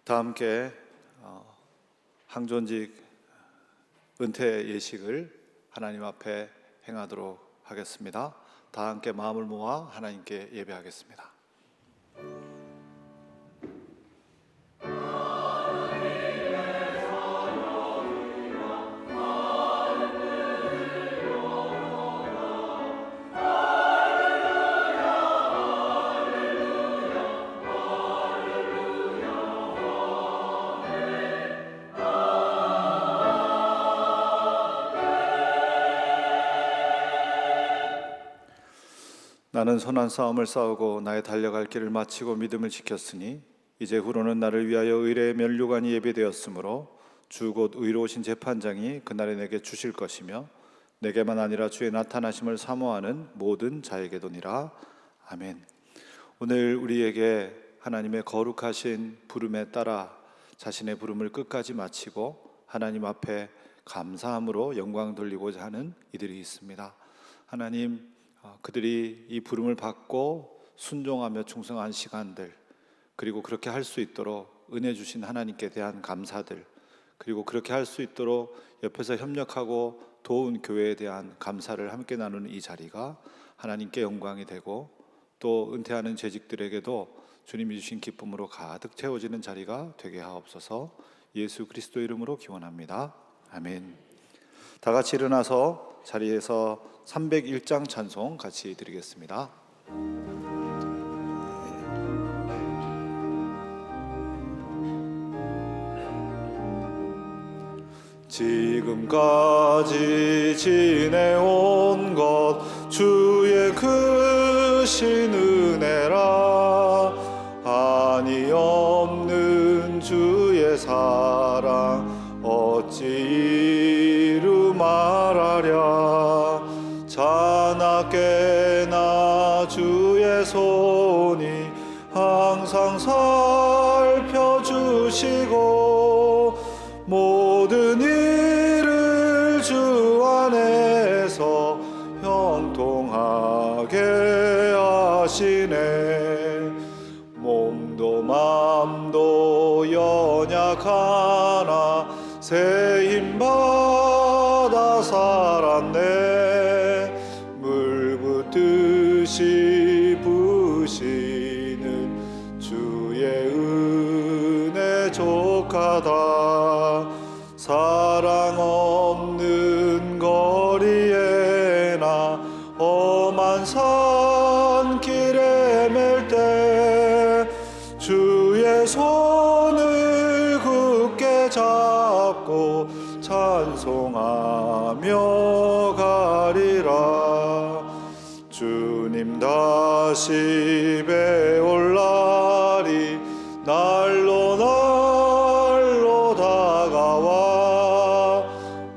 다 함께 항존직 은퇴 예식을 하나님 앞에 행하도록 하겠습니다. 다 함께 마음을 모아 하나님께 예배하겠습니다. 나는 선한 싸움을 싸우고 나의 달려갈 길을 마치고 믿음을 지켰으니 이제 후로는 나를 위하여 의뢰의 면류관이 예비되었으므로 주 곧 의로우신 재판장이 그날에 내게 주실 것이며 내게만 아니라 주의 나타나심을 사모하는 모든 자에게도니라. 아멘. 오늘 우리에게 하나님의 거룩하신 부름에 따라 자신의 부름을 끝까지 마치고 하나님 앞에 감사함으로 영광 돌리고자 하는 이들이 있습니다. 하나님, 그들이 이 부름을 받고 순종하며 충성한 시간들, 그리고 그렇게 할 수 있도록 은혜 주신 하나님께 대한 감사들, 그리고 그렇게 할 수 있도록 옆에서 협력하고 도운 교회에 대한 감사를 함께 나누는 이 자리가 하나님께 영광이 되고 또 은퇴하는 재직들에게도 주님이 주신 기쁨으로 가득 채워지는 자리가 되게 하옵소서. 예수 그리스도 이름으로 기원합니다. 아멘. 다 같이 일어나서 자리에서 301장 찬송 같이 드리겠습니다. 지금까지 지내온 것 주의 크신 은혜라. 한이 없는 주의 사랑 어찌 이루 말하랴. 자나깨나 주의 손이 항상 살펴주시고 모든 일을 주 안에서 형통하게 하시네. 몸도 맘도 연약하나 새 힘 받아 살았네. 물 붓듯이 부시는 주의 은혜 족하다. 사랑 없는 거리에나 험한 산길에 맬 때 주의 손을 굳게 잡고 찬송하며 가리라. 주님 다시 배올 날이 날로 다가와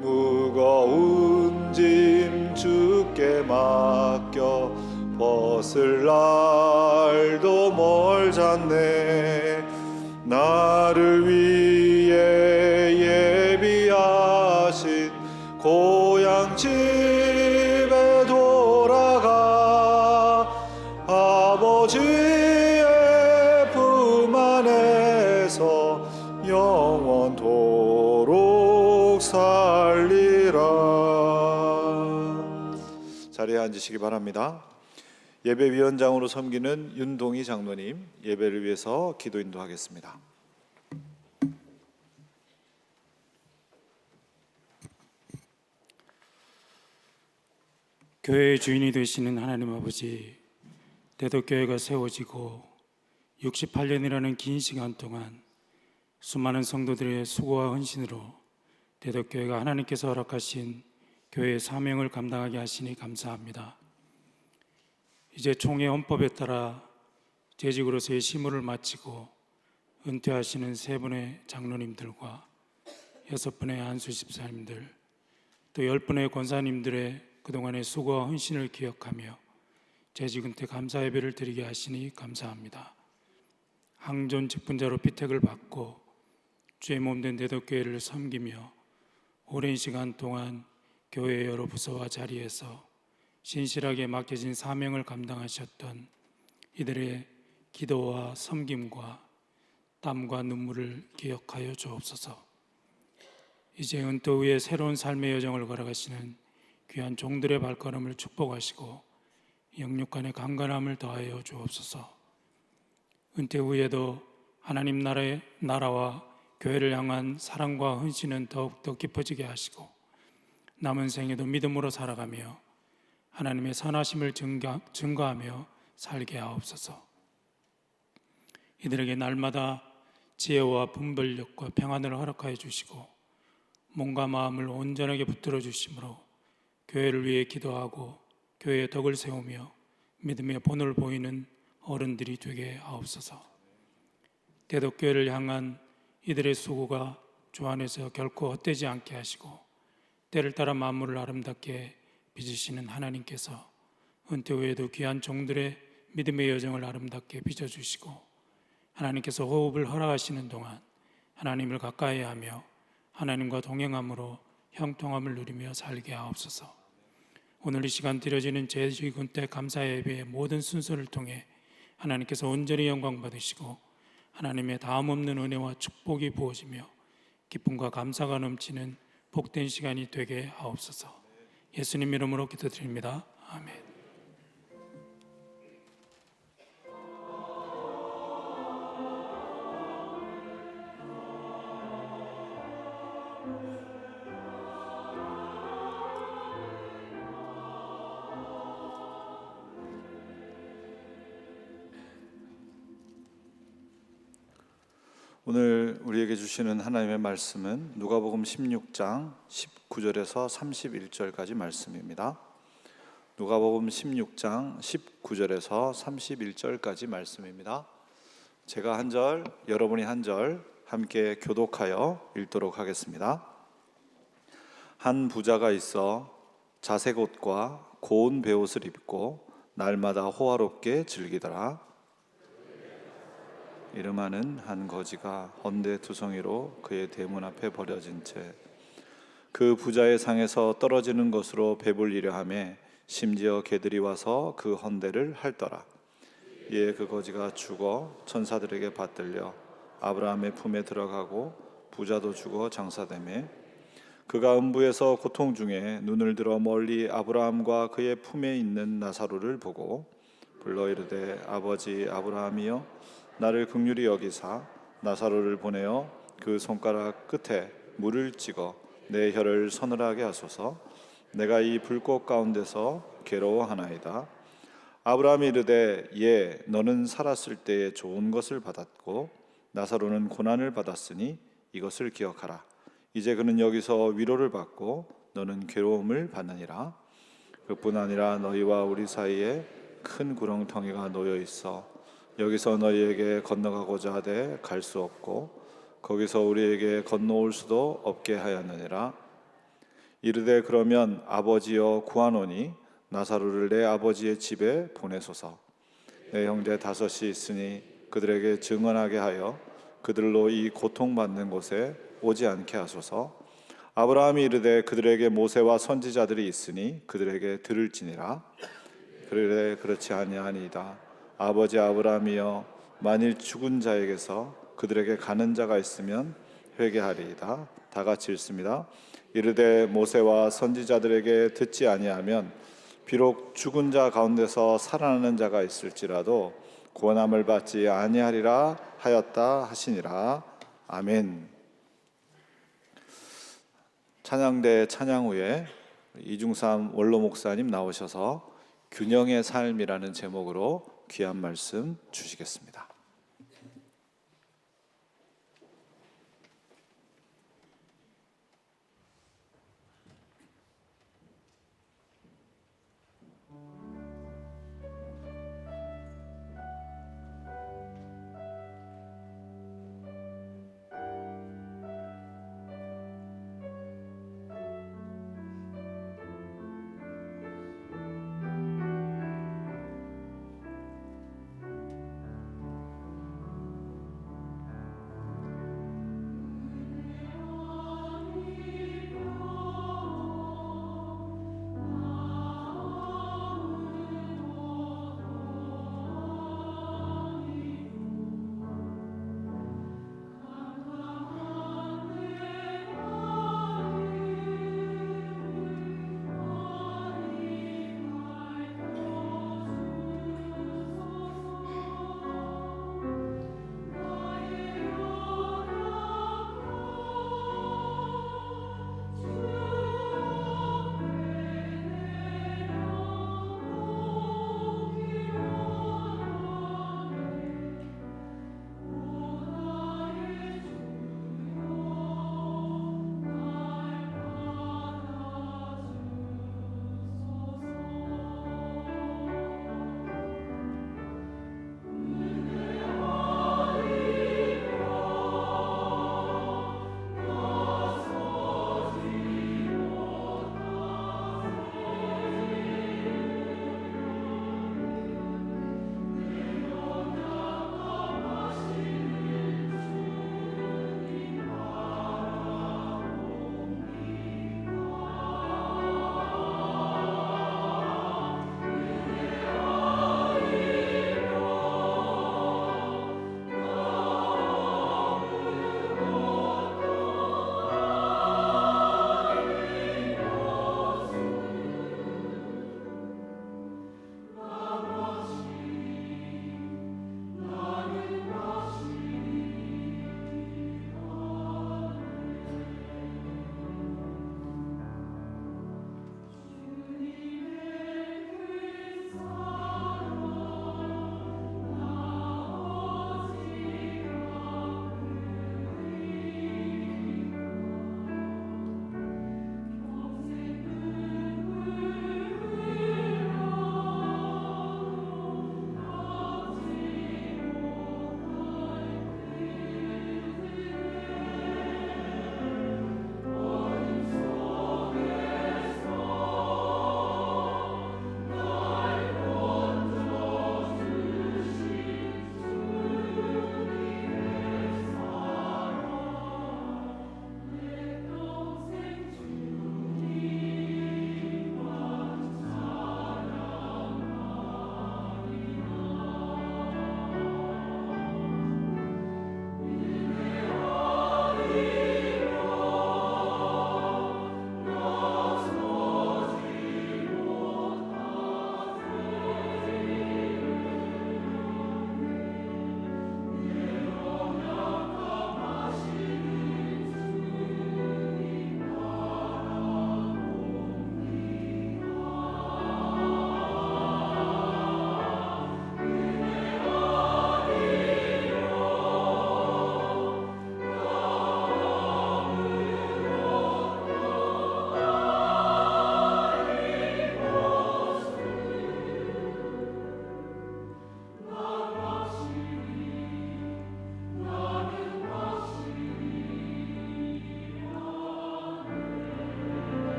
무거운 짐 주께 맡겨 벗을 날도 멀잖네. 나를 위해 예비하신 고향 집에 돌아가 아버지의 품 안에서 영원토록 살리라. 자리에 앉으시기 바랍니다. 예배위원장으로 섬기는 윤동희 장로님, 예배를 위해서 기도 인도하겠습니다. 교회의 주인이 되시는 하나님 아버지, 대덕교회가 세워지고 68년이라는 긴 시간 동안 수많은 성도들의 수고와 헌신으로 대덕교회가 하나님께서 허락하신 교회의 사명을 감당하게 하시니 감사합니다. 이제 총회 헌법에 따라 재직으로서의 시무를 마치고 은퇴하시는 3분의 장로님들과 6분의 안수 집사님들, 또 10분의 권사님들의 그동안의 수고와 헌신을 기억하며 재직 은퇴 감사 예배를 드리게 하시니 감사합니다. 항존 직분자로 피택을 받고 주의 몸된 대덕교회를 섬기며 오랜 시간 동안 교회의 여러 부서와 자리에서 신실하게 맡겨진 사명을 감당하셨던 이들의 기도와 섬김과 땀과 눈물을 기억하여 주옵소서. 이제 은퇴 후에 새로운 삶의 여정을 걸어가시는 귀한 종들의 발걸음을 축복하시고 영육간의 강건함을 더하여 주옵소서. 은퇴 후에도 하나님 나라와 교회를 향한 사랑과 헌신은 더욱더 깊어지게 하시고 남은 생에도 믿음으로 살아가며 하나님의 선하심을 증거하며 살게 하옵소서. 이들에게 날마다 지혜와 분별력과 평안을 허락하여 주시고 몸과 마음을 온전하게 붙들어 주심으로 교회를 위해 기도하고 교회의 덕을 세우며 믿음의 본을 보이는 어른들이 되게 하옵소서. 대덕교회를 향한 이들의 수고가 주 안에서 결코 헛되지 않게 하시고 때를 따라 만물을 아름답게 빚으시는 하나님께서 은퇴 후에도 귀한 종들의 믿음의 여정을 아름답게 빚어주시고 하나님께서 호흡을 허락하시는 동안 하나님을 가까이 하며 하나님과 동행함으로 형통함을 누리며 살게 하옵소서. 오늘 이 시간 드려지는 제주군대 감사 예배의 모든 순서를 통해 하나님께서 온전히 영광 받으시고 하나님의 다음 없는 은혜와 축복이 부어지며 기쁨과 감사가 넘치는 복된 시간이 되게 하옵소서. 예수님 이름으로 기도드립니다. 아멘. 오늘 우리에게 주시는 하나님의 말씀은 누가복음 16장 19절에서 31절까지 말씀입니다. 누가복음 16장 19절에서 31절까지 말씀입니다. 제가 한 절, 여러분이 한 절 함께 교독하여 읽도록 하겠습니다. 한 부자가 있어 자색 옷과 고운 베옷을 입고 날마다 호화롭게 즐기더라. 이름하는 한 거지가 헌데 두성이로 그의 대문 앞에 버려진 채 그 부자의 상에서 떨어지는 것으로 배불리려 하며 심지어 개들이 와서 그 헌데를 핥더라. 이에 그 거지가 죽어 천사들에게 받들려 아브라함의 품에 들어가고 부자도 죽어 장사되매 그가 음부에서 고통 중에 눈을 들어 멀리 아브라함과 그의 품에 있는 나사로를 보고 불러 이르되 아버지 아브라함이여 나를 긍휼히 여기사 나사로를 보내어 그 손가락 끝에 물을 찍어 내 혀를 서늘하게 하소서. 내가 이 불꽃 가운데서 괴로워하나이다. 아브라함이 이르되 예 너는 살았을 때에 좋은 것을 받았고 나사로는 고난을 받았으니 이것을 기억하라. 이제 그는 여기서 위로를 받고 너는 괴로움을 받느니라. 그뿐 아니라 너희와 우리 사이에 큰 구렁텅이가 놓여 있어 여기서 너희에게 건너가고자 하되 갈 수 없고 거기서 우리에게 건너올 수도 없게 하였느니라. 이르되 그러면 아버지여 구하노니 나사로를 내 아버지의 집에 보내소서. 내 형제 다섯이 있으니 그들에게 증언하게 하여 그들로 이 고통받는 곳에 오지 않게 하소서. 아브라함이 이르되 그들에게 모세와 선지자들이 있으니 그들에게 들을지니라. 그러되 그렇지 아니하니이다. 아버지 아브라함이여 만일 죽은 자에게서 그들에게 가는 자가 있으면 회개하리이다. 다 같이 읽습니다. 이르되 모세와 선지자들에게 듣지 아니하면 비록 죽은 자 가운데서 살아나는 자가 있을지라도 구원함을 받지 아니하리라 하였다 하시니라. 아멘. 찬양대 찬양 후에 이중삼 원로 목사님 나오셔서 균형의 삶이라는 제목으로 귀한 말씀 주시겠습니다.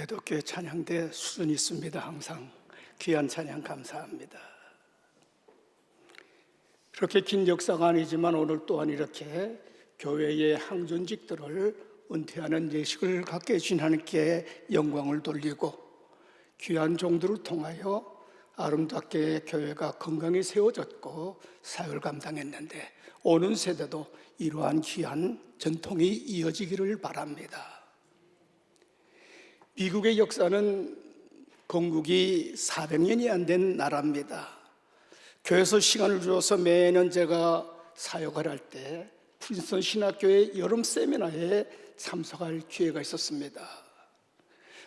대덕교회 찬양대 수준이 있습니다. 항상 귀한 찬양 감사합니다. 그렇게 긴 역사가 아니지만 오늘 또한 이렇게 교회의 항존직들을 은퇴하는 예식을 갖게 해주신 하나님께 영광을 돌리고 귀한 종들을 통하여 아름답게 교회가 건강히 세워졌고 사역을 감당했는데 오는 세대도 이러한 귀한 전통이 이어지기를 바랍니다. 미국의 역사는 건국이 400년이 안 된 나라입니다. 교회에서 시간을 주어서 매년 제가 사역을 할 때 프린스턴 신학교의 여름 세미나에 참석할 기회가 있었습니다.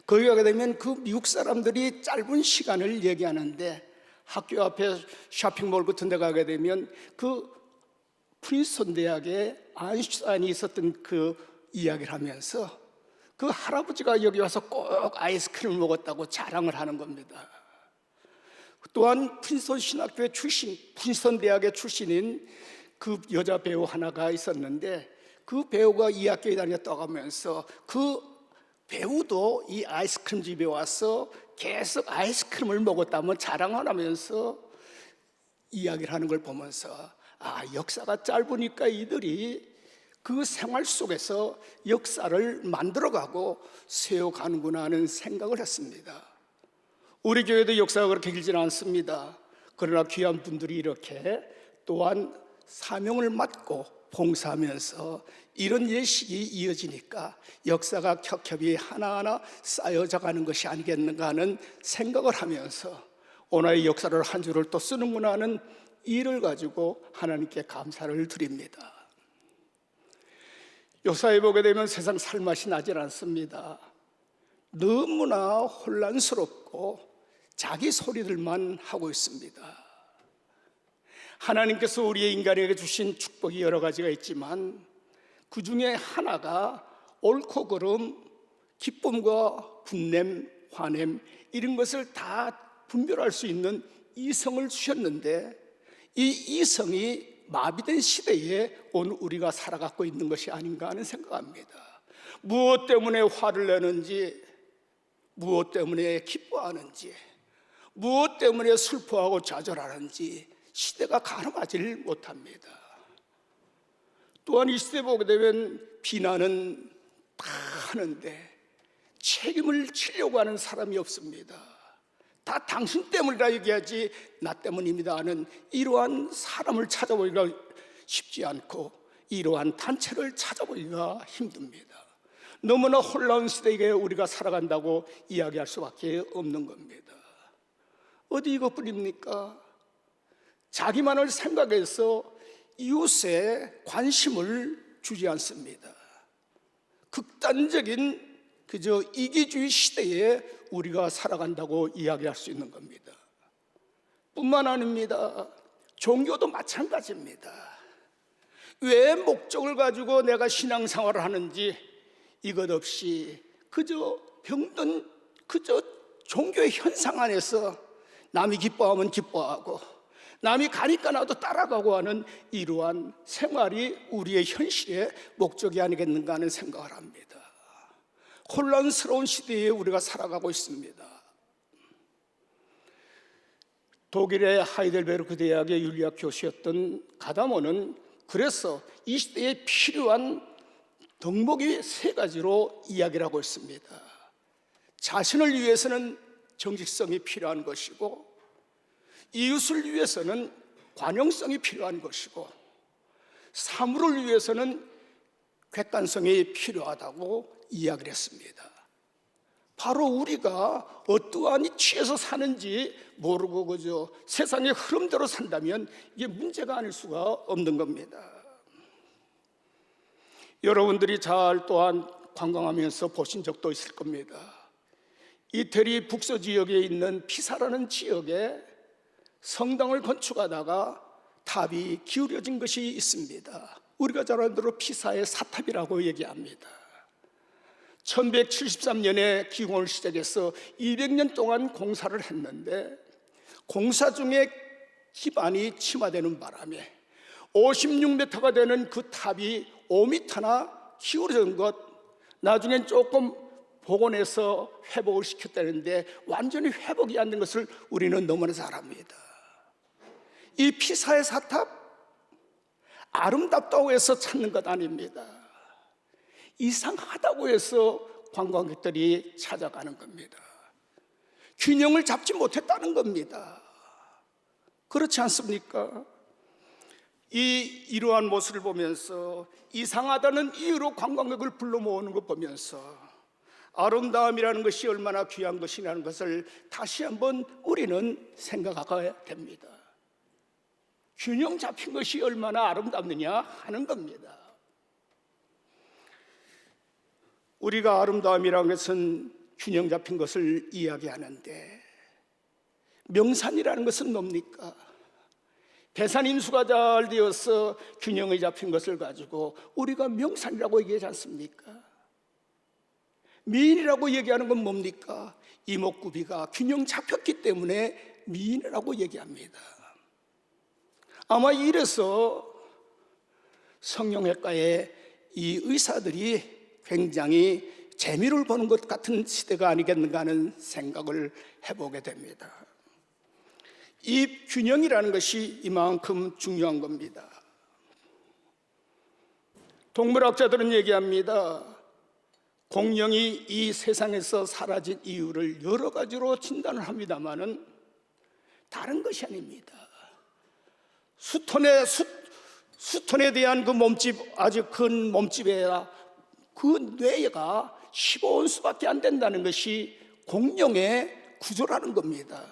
거기 가게 되면 그 미국 사람들이 짧은 시간을 얘기하는데 학교 앞에 쇼핑몰 같은 데 가게 되면 그 프린스턴 대학에 아인슈타인이 있었던 그 이야기를 하면서 그 할아버지가 여기 와서 꼭 아이스크림을 먹었다고 자랑을 하는 겁니다. 또한 프린스턴 신학교의 출신, 프린스턴 대학의 출신인 그 여자 배우 하나가 있었는데 그 배우가 이 학교에 다녀 떠가면서 그 배우도 이 아이스크림 집에 와서 계속 아이스크림을 먹었다면 자랑을 하면서 이야기를 하는 걸 보면서 역사가 짧으니까 이들이 그 생활 속에서 역사를 만들어가고 세워가는구나 하는 생각을 했습니다. 우리 교회도 역사가 그렇게 길지는 않습니다. 그러나 귀한 분들이 이렇게 또한 사명을 맡고 봉사하면서 이런 예식이 이어지니까 역사가 켜켜이 하나하나 쌓여져 가는 것이 아니겠는가 하는 생각을 하면서 오늘의 역사를 한 줄을 또 쓰는구나 하는 일을 가지고 하나님께 감사를 드립니다. 역사에 보게 되면 세상 살맛이 나질 않습니다. 너무나 혼란스럽고 자기 소리들만 하고 있습니다. 하나님께서 우리의 인간에게 주신 축복이 여러 가지가 있지만 그 중에 하나가 옳고 그름, 기쁨과 분냄, 화냄 이런 것을 다 분별할 수 있는 이성을 주셨는데 이 이성이 마비된 시대에 오늘 우리가 살아가고 있는 것이 아닌가 하는 생각합니다. 무엇 때문에 화를 내는지, 무엇 때문에 기뻐하는지, 무엇 때문에 슬퍼하고 좌절하는지 시대가 가늠하지 못합니다. 또한 이 시대 보게 되면 비난은 다 하는데 책임을 지려고 하는 사람이 없습니다. 다 당신 때문이라 얘기하지 나 때문입니다 하는 이러한 사람을 찾아보기가 쉽지 않고 이러한 단체를 찾아보기가 힘듭니다. 너무나 혼란한 시대에 우리가 살아간다고 이야기할 수밖에 없는 겁니다. 어디 이것뿐입니까? 자기만을 생각해서 이웃에 관심을 주지 않습니다. 극단적인 그저 이기주의 시대에 우리가 살아간다고 이야기할 수 있는 겁니다. 뿐만 아닙니다. 종교도 마찬가지입니다. 왜 목적을 가지고 내가 신앙생활을 하는지 이것 없이 그저 병든 그저 종교의 현상 안에서 남이 기뻐하면 기뻐하고 남이 가니까 나도 따라가고 하는 이러한 생활이 우리의 현실의 목적이 아니겠는가 하는 생각을 합니다. 혼란스러운 시대에 우리가 살아가고 있습니다. 독일의 하이델베르크 대학의 윤리학 교수였던 가다모는 그래서 이 시대에 필요한 덕목이 세 가지로 이야기를 하고 있습니다. 자신을 위해서는 정직성이 필요한 것이고, 이웃을 위해서는 관용성이 필요한 것이고, 사물을 위해서는 객관성이 필요하다고 이야기를 했습니다. 바로 우리가 어떠한 취해서 사는지 모르고 그저 세상의 흐름대로 산다면 이게 문제가 아닐 수가 없는 겁니다. 여러분들이 잘 또한 관광하면서 보신 적도 있을 겁니다. 이태리 북서 지역에 있는 피사라는 지역에 성당을 건축하다가 탑이 기울어진 것이 있습니다. 우리가 잘 아는 대로 피사의 사탑이라고 얘기합니다. 1173년에 기공을 시작해서 200년 동안 공사를 했는데 공사 중에 기반이 침하되는 바람에 56m가 되는 그 탑이 5m나 기울어진 것, 나중엔 조금 복원해서 회복을 시켰다는데 완전히 회복이 안 된 것을 우리는 너무나 잘 압니다. 이 피사의 사탑, 아름답다고 해서 찾는 것 아닙니다. 이상하다고 해서 관광객들이 찾아가는 겁니다. 균형을 잡지 못했다는 겁니다. 그렇지 않습니까? 이러한 모습을 보면서 이상하다는 이유로 관광객을 불러 모으는 것 보면서 아름다움이라는 것이 얼마나 귀한 것이라는 것을 다시 한번 우리는 생각해야 됩니다. 균형 잡힌 것이 얼마나 아름답느냐 하는 겁니다. 우리가 아름다움이라는 것은 균형 잡힌 것을 이야기하는데 명산이라는 것은 뭡니까? 계산인수가 잘 되어서 균형이 잡힌 것을 가지고 우리가 명산이라고 얘기하지 않습니까? 미인이라고 얘기하는 건 뭡니까? 이목구비가 균형 잡혔기 때문에 미인이라고 얘기합니다. 아마 이래서 성형외과의 이 의사들이 굉장히 재미를 보는 것 같은 시대가 아니겠는가 하는 생각을 해보게 됩니다. 이 균형이라는 것이 이만큼 중요한 겁니다. 동물학자들은 얘기합니다. 공룡이 이 세상에서 사라진 이유를 여러 가지로 진단을 합니다마는 다른 것이 아닙니다. 수톤에 대한 그 몸집, 아주 큰 몸집에다 그 뇌가 15온수밖에 안 된다는 것이 공룡의 구조라는 겁니다.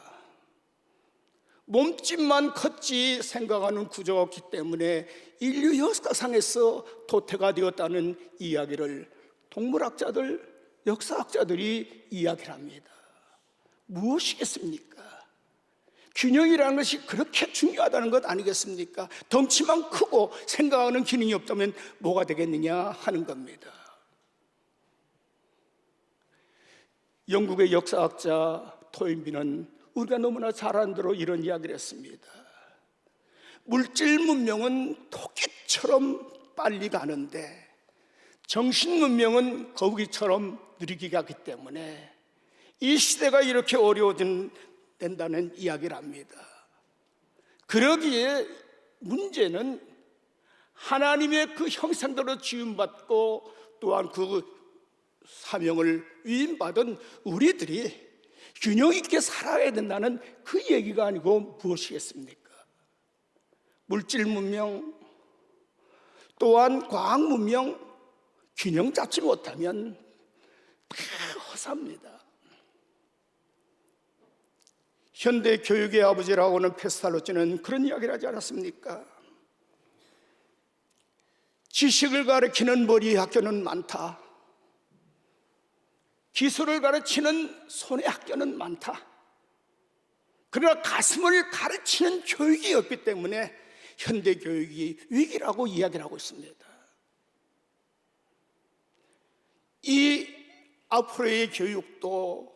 몸집만 컸지 생각하는 구조였기 때문에 인류 역사상에서 도태가 되었다는 이야기를 동물학자들, 역사학자들이 이야기를 합니다. 무엇이겠습니까? 균형이라는 것이 그렇게 중요하다는 것 아니겠습니까? 덩치만 크고 생각하는 기능이 없다면 뭐가 되겠느냐 하는 겁니다. 영국의 역사학자 토인비는 우리가 너무나 잘 아는 대로 이런 이야기를 했습니다. 물질 문명은 토끼처럼 빨리 가는데 정신 문명은 거북이처럼 느리게 가기 때문에 이 시대가 이렇게 어려워진다는 이야기를 합니다. 그러기에 문제는 하나님의 그 형상대로 지음받고 또한 그 사명을 위임받은 우리들이 균형 있게 살아야 된다는 그 얘기가 아니고 무엇이겠습니까? 물질 문명 또한 과학 문명 균형 잡지 못하면 다 허사입니다. 현대 교육의 아버지라고 하는 페스탈로치는 그런 이야기를 하지 않았습니까? 지식을 가르치는 머리 학교는 많다. 기술을 가르치는 손의 학교는 많다. 그러나 가슴을 가르치는 교육이 없기 때문에 현대 교육이 위기라고 이야기를 하고 있습니다. 이 앞으로의 교육도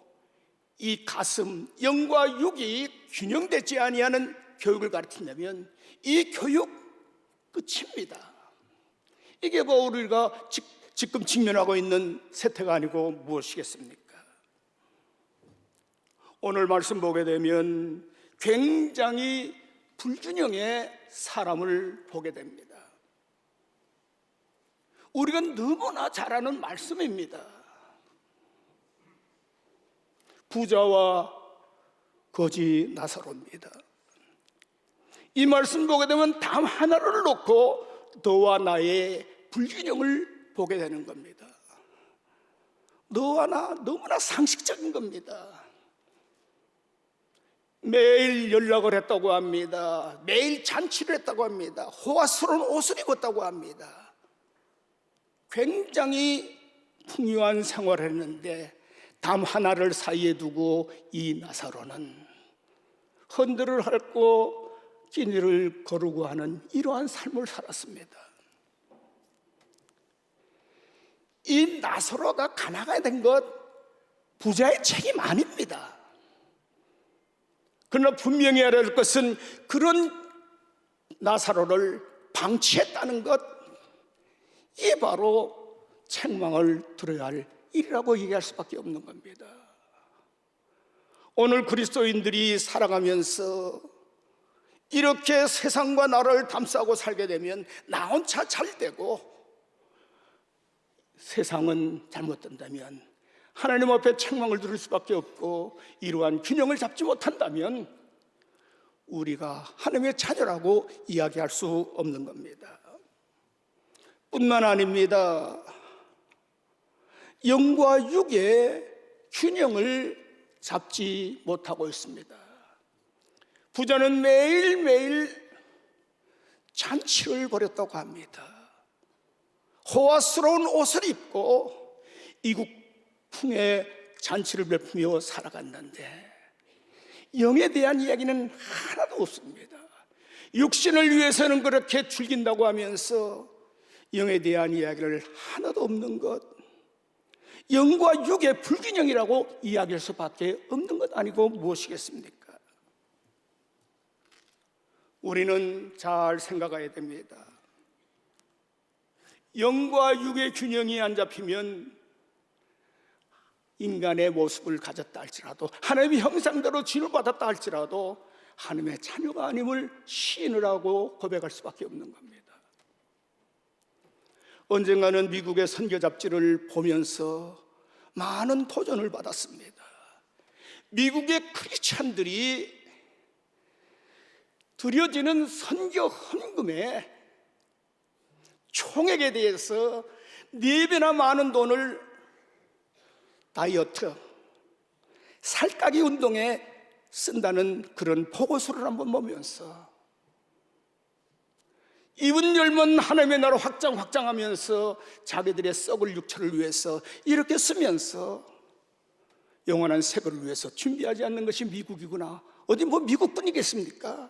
이 가슴, 영과 육이 균형되지 아니하는 교육을 가르친다면 이 교육 끝입니다. 이게 뭐 우리가 지금 직면하고 있는 세태가 아니고 무엇이겠습니까? 오늘 말씀 보게 되면 굉장히 불균형의 사람을 보게 됩니다. 우리가 너무나 잘 아는 말씀입니다. 부자와 거지 나사로입니다. 이 말씀 보게 되면 담 하나를 놓고 너와 나의 불균형을 보게 되는 겁니다. 너와 나 너무나 상식적인 겁니다. 매일 연락을 했다고 합니다. 매일 잔치를 했다고 합니다. 호화스러운 옷을 입었다고 합니다. 굉장히 풍요한 생활을 했는데 담 하나를 사이에 두고 이 나사로는 헌들을 핥고 끼니를 거르고 하는 이러한 삶을 살았습니다. 이 나사로가 가난하게 된 것 부자의 책임 아닙니다. 그러나 분명히 알아야 할 것은 그런 나사로를 방치했다는 것, 이게 바로 책망을 들어야 할 일이라고 얘기할 수밖에 없는 겁니다. 오늘 그리스도인들이 살아가면서 이렇게 세상과 나를 감싸고 살게 되면 나 혼자 잘 되고 세상은 잘못된다면, 하나님 앞에 책망을 들을 수밖에 없고 이러한 균형을 잡지 못한다면 우리가 하나님의 자녀라고 이야기할 수 없는 겁니다. 뿐만 아닙니다. 영과 육의 균형을 잡지 못하고 있습니다. 부자는 매일매일 잔치를 벌였다고 합니다. 호화스러운 옷을 입고 이국풍의 잔치를 베푸며 살아갔는데 영에 대한 이야기는 하나도 없습니다. 육신을 위해서는 그렇게 즐긴다고 하면서 영에 대한 이야기를 하나도 없는 것, 영과 육의 불균형이라고 이야기할 수밖에 없는 것 아니고 무엇이겠습니까? 우리는 잘 생각해야 됩니다. 영과 육의 균형이 안 잡히면 인간의 모습을 가졌다 할지라도, 하나님의 형상대로 지을 받았다 할지라도 하나님의 자녀가 아님을 시인을 하고 고백할 수밖에 없는 겁니다. 언젠가는 미국의 선교 잡지를 보면서 많은 도전을 받았습니다. 미국의 크리스찬들이 드려지는 선교 헌금의 총액에 대해서 4배나 많은 돈을 다이어트, 살까기 운동에 쓴다는 그런 보고서를 한번 보면서 입은 열면 하나님의 나라 확장하면서 자기들의 썩을 육체를 위해서 이렇게 쓰면서 영원한 세계를 위해서 준비하지 않는 것이 미국이구나. 어디 뭐 미국뿐이겠습니까?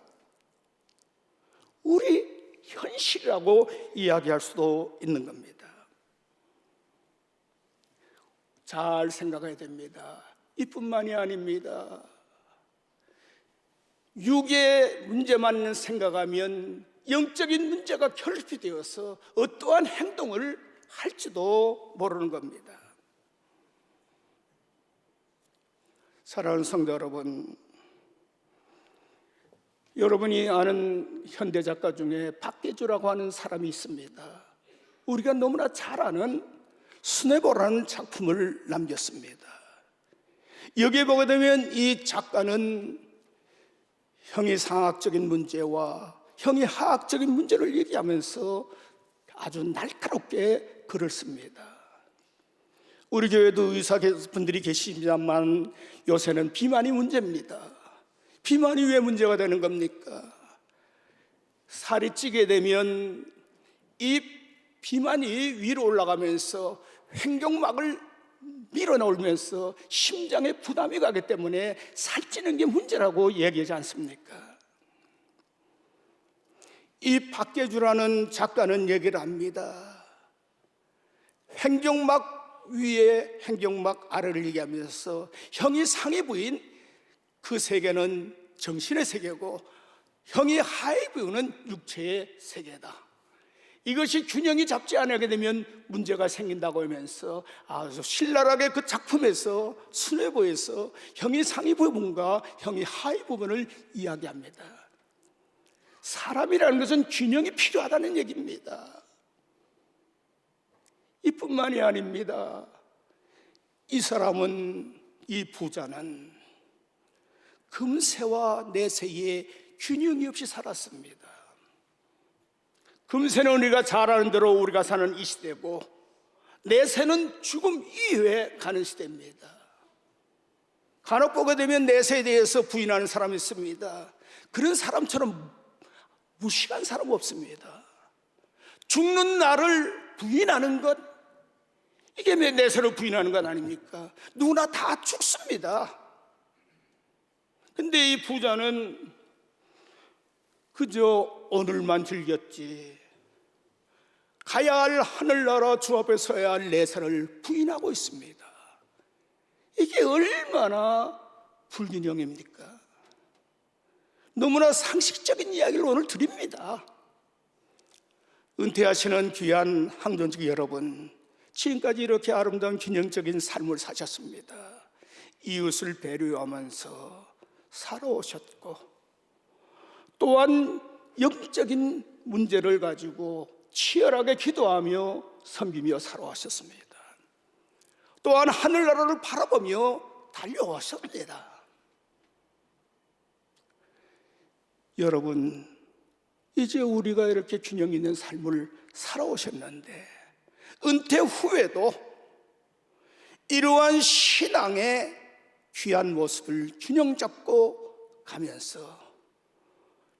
우리 현실이라고 이야기할 수도 있는 겁니다. 잘 생각해야 됩니다. 이뿐만이 아닙니다. 육의 문제만 생각하면 영적인 문제가 결핍이 되어서 어떠한 행동을 할지도 모르는 겁니다. 사랑하는 성도 여러분, 여러분이 아는 현대 작가 중에 박계주라고 하는 사람이 있습니다. 우리가 너무나 잘 아는 수뇌보라는 작품을 남겼습니다. 여기에 보게 되면 이 작가는 형이상학적인 문제와 형이하학적인 문제를 얘기하면서 아주 날카롭게 글을 씁니다. 우리 교회도 의사분들이 계시지만 요새는 비만이 문제입니다. 비만이 왜 문제가 되는 겁니까? 살이 찌게 되면 이 비만이 위로 올라가면서 횡격막을 밀어넣으면서 심장에 부담이 가기 때문에 살찌는 게 문제라고 얘기하지 않습니까? 이 박계주라는 작가는 얘기를 합니다. 횡격막 위에 횡격막 아래를 얘기하면서 형이 상위 부인 그 세계는 정신의 세계고 형이 하위 부인은 육체의 세계다. 이것이 균형이 잡지 않게 되면 문제가 생긴다고 하면서 아주 신랄하게 그 작품에서 수뇌보에서 형이 상위 부분과 형이 하위 부분을 이야기합니다. 사람이라는 것은 균형이 필요하다는 얘기입니다. 이뿐만이 아닙니다. 이 사람은, 이 부자는 금세와 내세에 균형이 없이 살았습니다. 금세는 우리가 잘 아는 대로 우리가 사는 이 시대고, 내세는 죽음 이후에 가는 시대입니다. 간혹 보게 되면 내세에 대해서 부인하는 사람이 있습니다. 그런 사람처럼 무식한 사람 없습니다. 죽는 나를 부인하는 것, 이게 내세를 부인하는 것 아닙니까? 누구나 다 죽습니다. 근데 이 부자는 그저 오늘만 즐겼지, 가야 할 하늘나라 주 앞에 서야 할 내세를 부인하고 있습니다. 이게 얼마나 불균형입니까? 너무나 상식적인 이야기를 오늘 드립니다. 은퇴하시는 귀한 항존직 여러분, 지금까지 이렇게 아름다운 균형적인 삶을 사셨습니다. 이웃을 배려하면서 살아오셨고, 또한 영적인 문제를 가지고 치열하게 기도하며 섬기며 살아오셨습니다. 또한 하늘나라를 바라보며 달려오셨습니다. 여러분, 이제 우리가 이렇게 균형 있는 삶을 살아오셨는데, 은퇴 후에도 이러한 신앙의 귀한 모습을 균형 잡고 가면서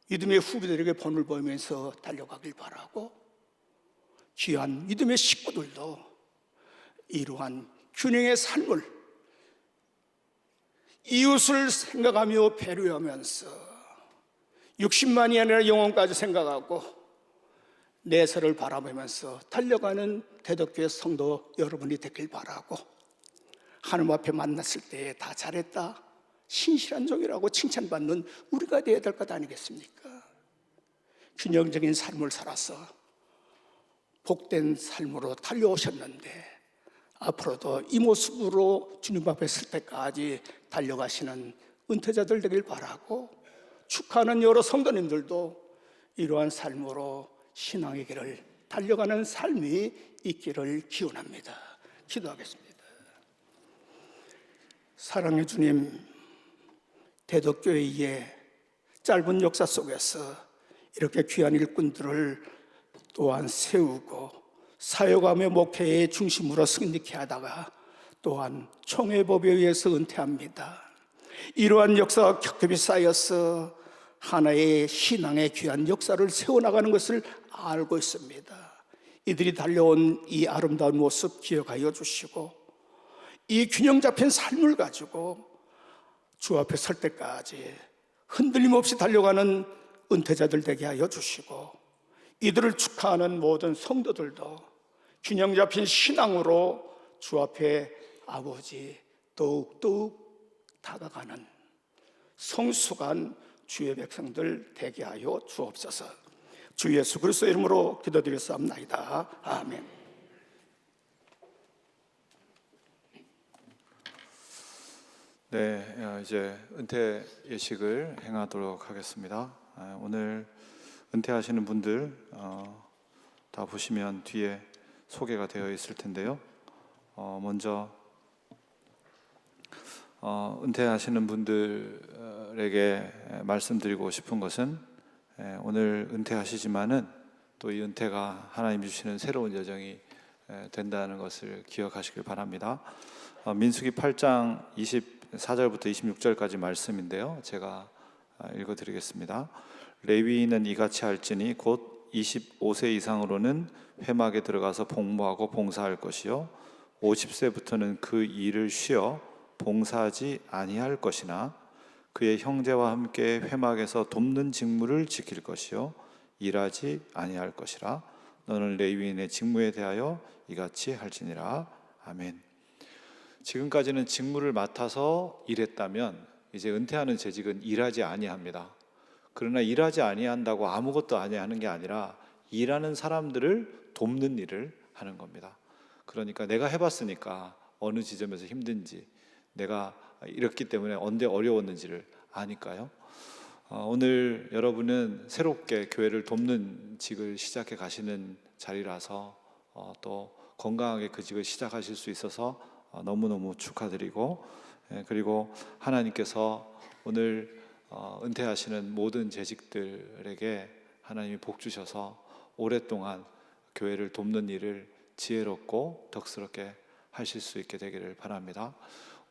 믿음의 후배들에게 본을 보이면서 달려가길 바라고, 귀한 믿음의 식구들도 이러한 균형의 삶을 이웃을 생각하며 배려하면서 60만이 아니라 영혼까지 생각하고 내세를 바라보면서 달려가는 대덕교회 성도 여러분이 되길 바라고, 하나님 앞에 만났을 때 다 잘했다, 신실한 종이라고 칭찬받는 우리가 되어야 될 것 아니겠습니까? 균형적인 삶을 살아서 복된 삶으로 달려오셨는데, 앞으로도 이 모습으로 주님 앞에 설 때까지 달려가시는 은퇴자들 되길 바라고, 축하하는 여러 성도님들도 이러한 삶으로 신앙의 길을 달려가는 삶이 있기를 기원합니다. 기도하겠습니다. 사랑의 주님, 대덕교회의 짧은 역사 속에서 이렇게 귀한 일꾼들을 또한 세우고 사역하며 목회의 중심으로 승리케 하다가 또한 총회법에 의해서 은퇴합니다. 이러한 역사가 겹겹이 쌓여서 하나의 신앙의 귀한 역사를 세워나가는 것을 알고 있습니다. 이들이 달려온 이 아름다운 모습 기억하여 주시고, 이 균형 잡힌 삶을 가지고 주 앞에 설 때까지 흔들림 없이 달려가는 은퇴자들 되게 하여 주시고, 이들을 축하하는 모든 성도들도 균형 잡힌 신앙으로 주 앞에 아버지 더욱더욱 다가가는 성숙한 주의 백성들 되게 하여 주옵소서. 주 예수 그리스도의 이름으로 기도드렸사옵나이다. 아멘. 네, 이제 은퇴 예식을 행하도록 하겠습니다. 오늘 은퇴하시는 분들 다 보시면 뒤에 소개가 되어 있을 텐데요. 먼저 은퇴하시는 분들에게 말씀드리고 싶은 것은, 오늘 은퇴하시지만은 또 이 은퇴가 하나님 주시는 새로운 여정이 된다는 것을 기억하시길 바랍니다. 민수기 8장 24절부터 26절까지 말씀인데요, 제가 읽어드리겠습니다. 레위인은 이같이 할지니 곧 25세 이상으로는 회막에 들어가서 복무하고 봉사할 것이요 50세부터는 그 일을 쉬어 봉사하지 아니할 것이나 그의 형제와 함께 회막에서 돕는 직무를 지킬 것이요 일하지 아니할 것이라. 너는 레위인의 직무에 대하여 이같이 할지니라. 아멘. 지금까지는 직무를 맡아서 일했다면 이제 은퇴하는 재직은 일하지 아니합니다. 그러나 일하지 아니한다고 아무것도 아니하는 게 아니라 일하는 사람들을 돕는 일을 하는 겁니다. 그러니까 내가 해봤으니까 어느 지점에서 힘든지, 내가 이렇기 때문에 언제 어려웠는지를 아니까요. 오늘 여러분은 새롭게 교회를 돕는 직을 시작해 가시는 자리라서 또 건강하게 그 직을 시작하실 수 있어서 너무너무 축하드리고, 그리고 하나님께서 오늘 은퇴하시는 모든 재직들에게 하나님이 복 주셔서 오랫동안 교회를 돕는 일을 지혜롭고 덕스럽게 하실 수 있게 되기를 바랍니다.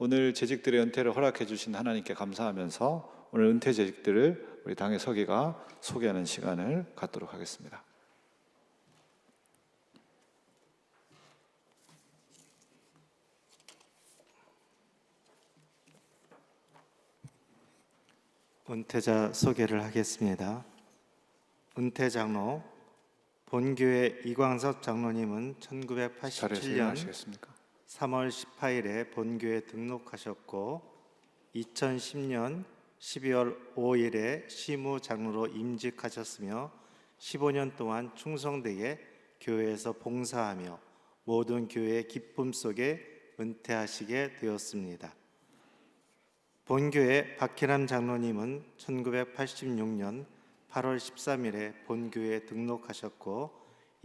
오늘 재직들의 은퇴를 허락해 주신 하나님께 감사하면서 오늘 은퇴 재직들을 우리 당의 서기가 소개하는 시간을 갖도록 하겠습니다. 은퇴자 소개를 하겠습니다. 은퇴 장로 본교회 이광섭 장로님은 1987년 3월 18일에 본교에 등록하셨고 2010년 12월 5일에 시무 장로로 임직하셨으며 15년 동안 충성되게 교회에서 봉사하며 모든 교회의 기쁨 속에 은퇴하시게 되었습니다. 본교회 박희람 장로님은 1986년 8월 13일에 본교회에 등록하셨고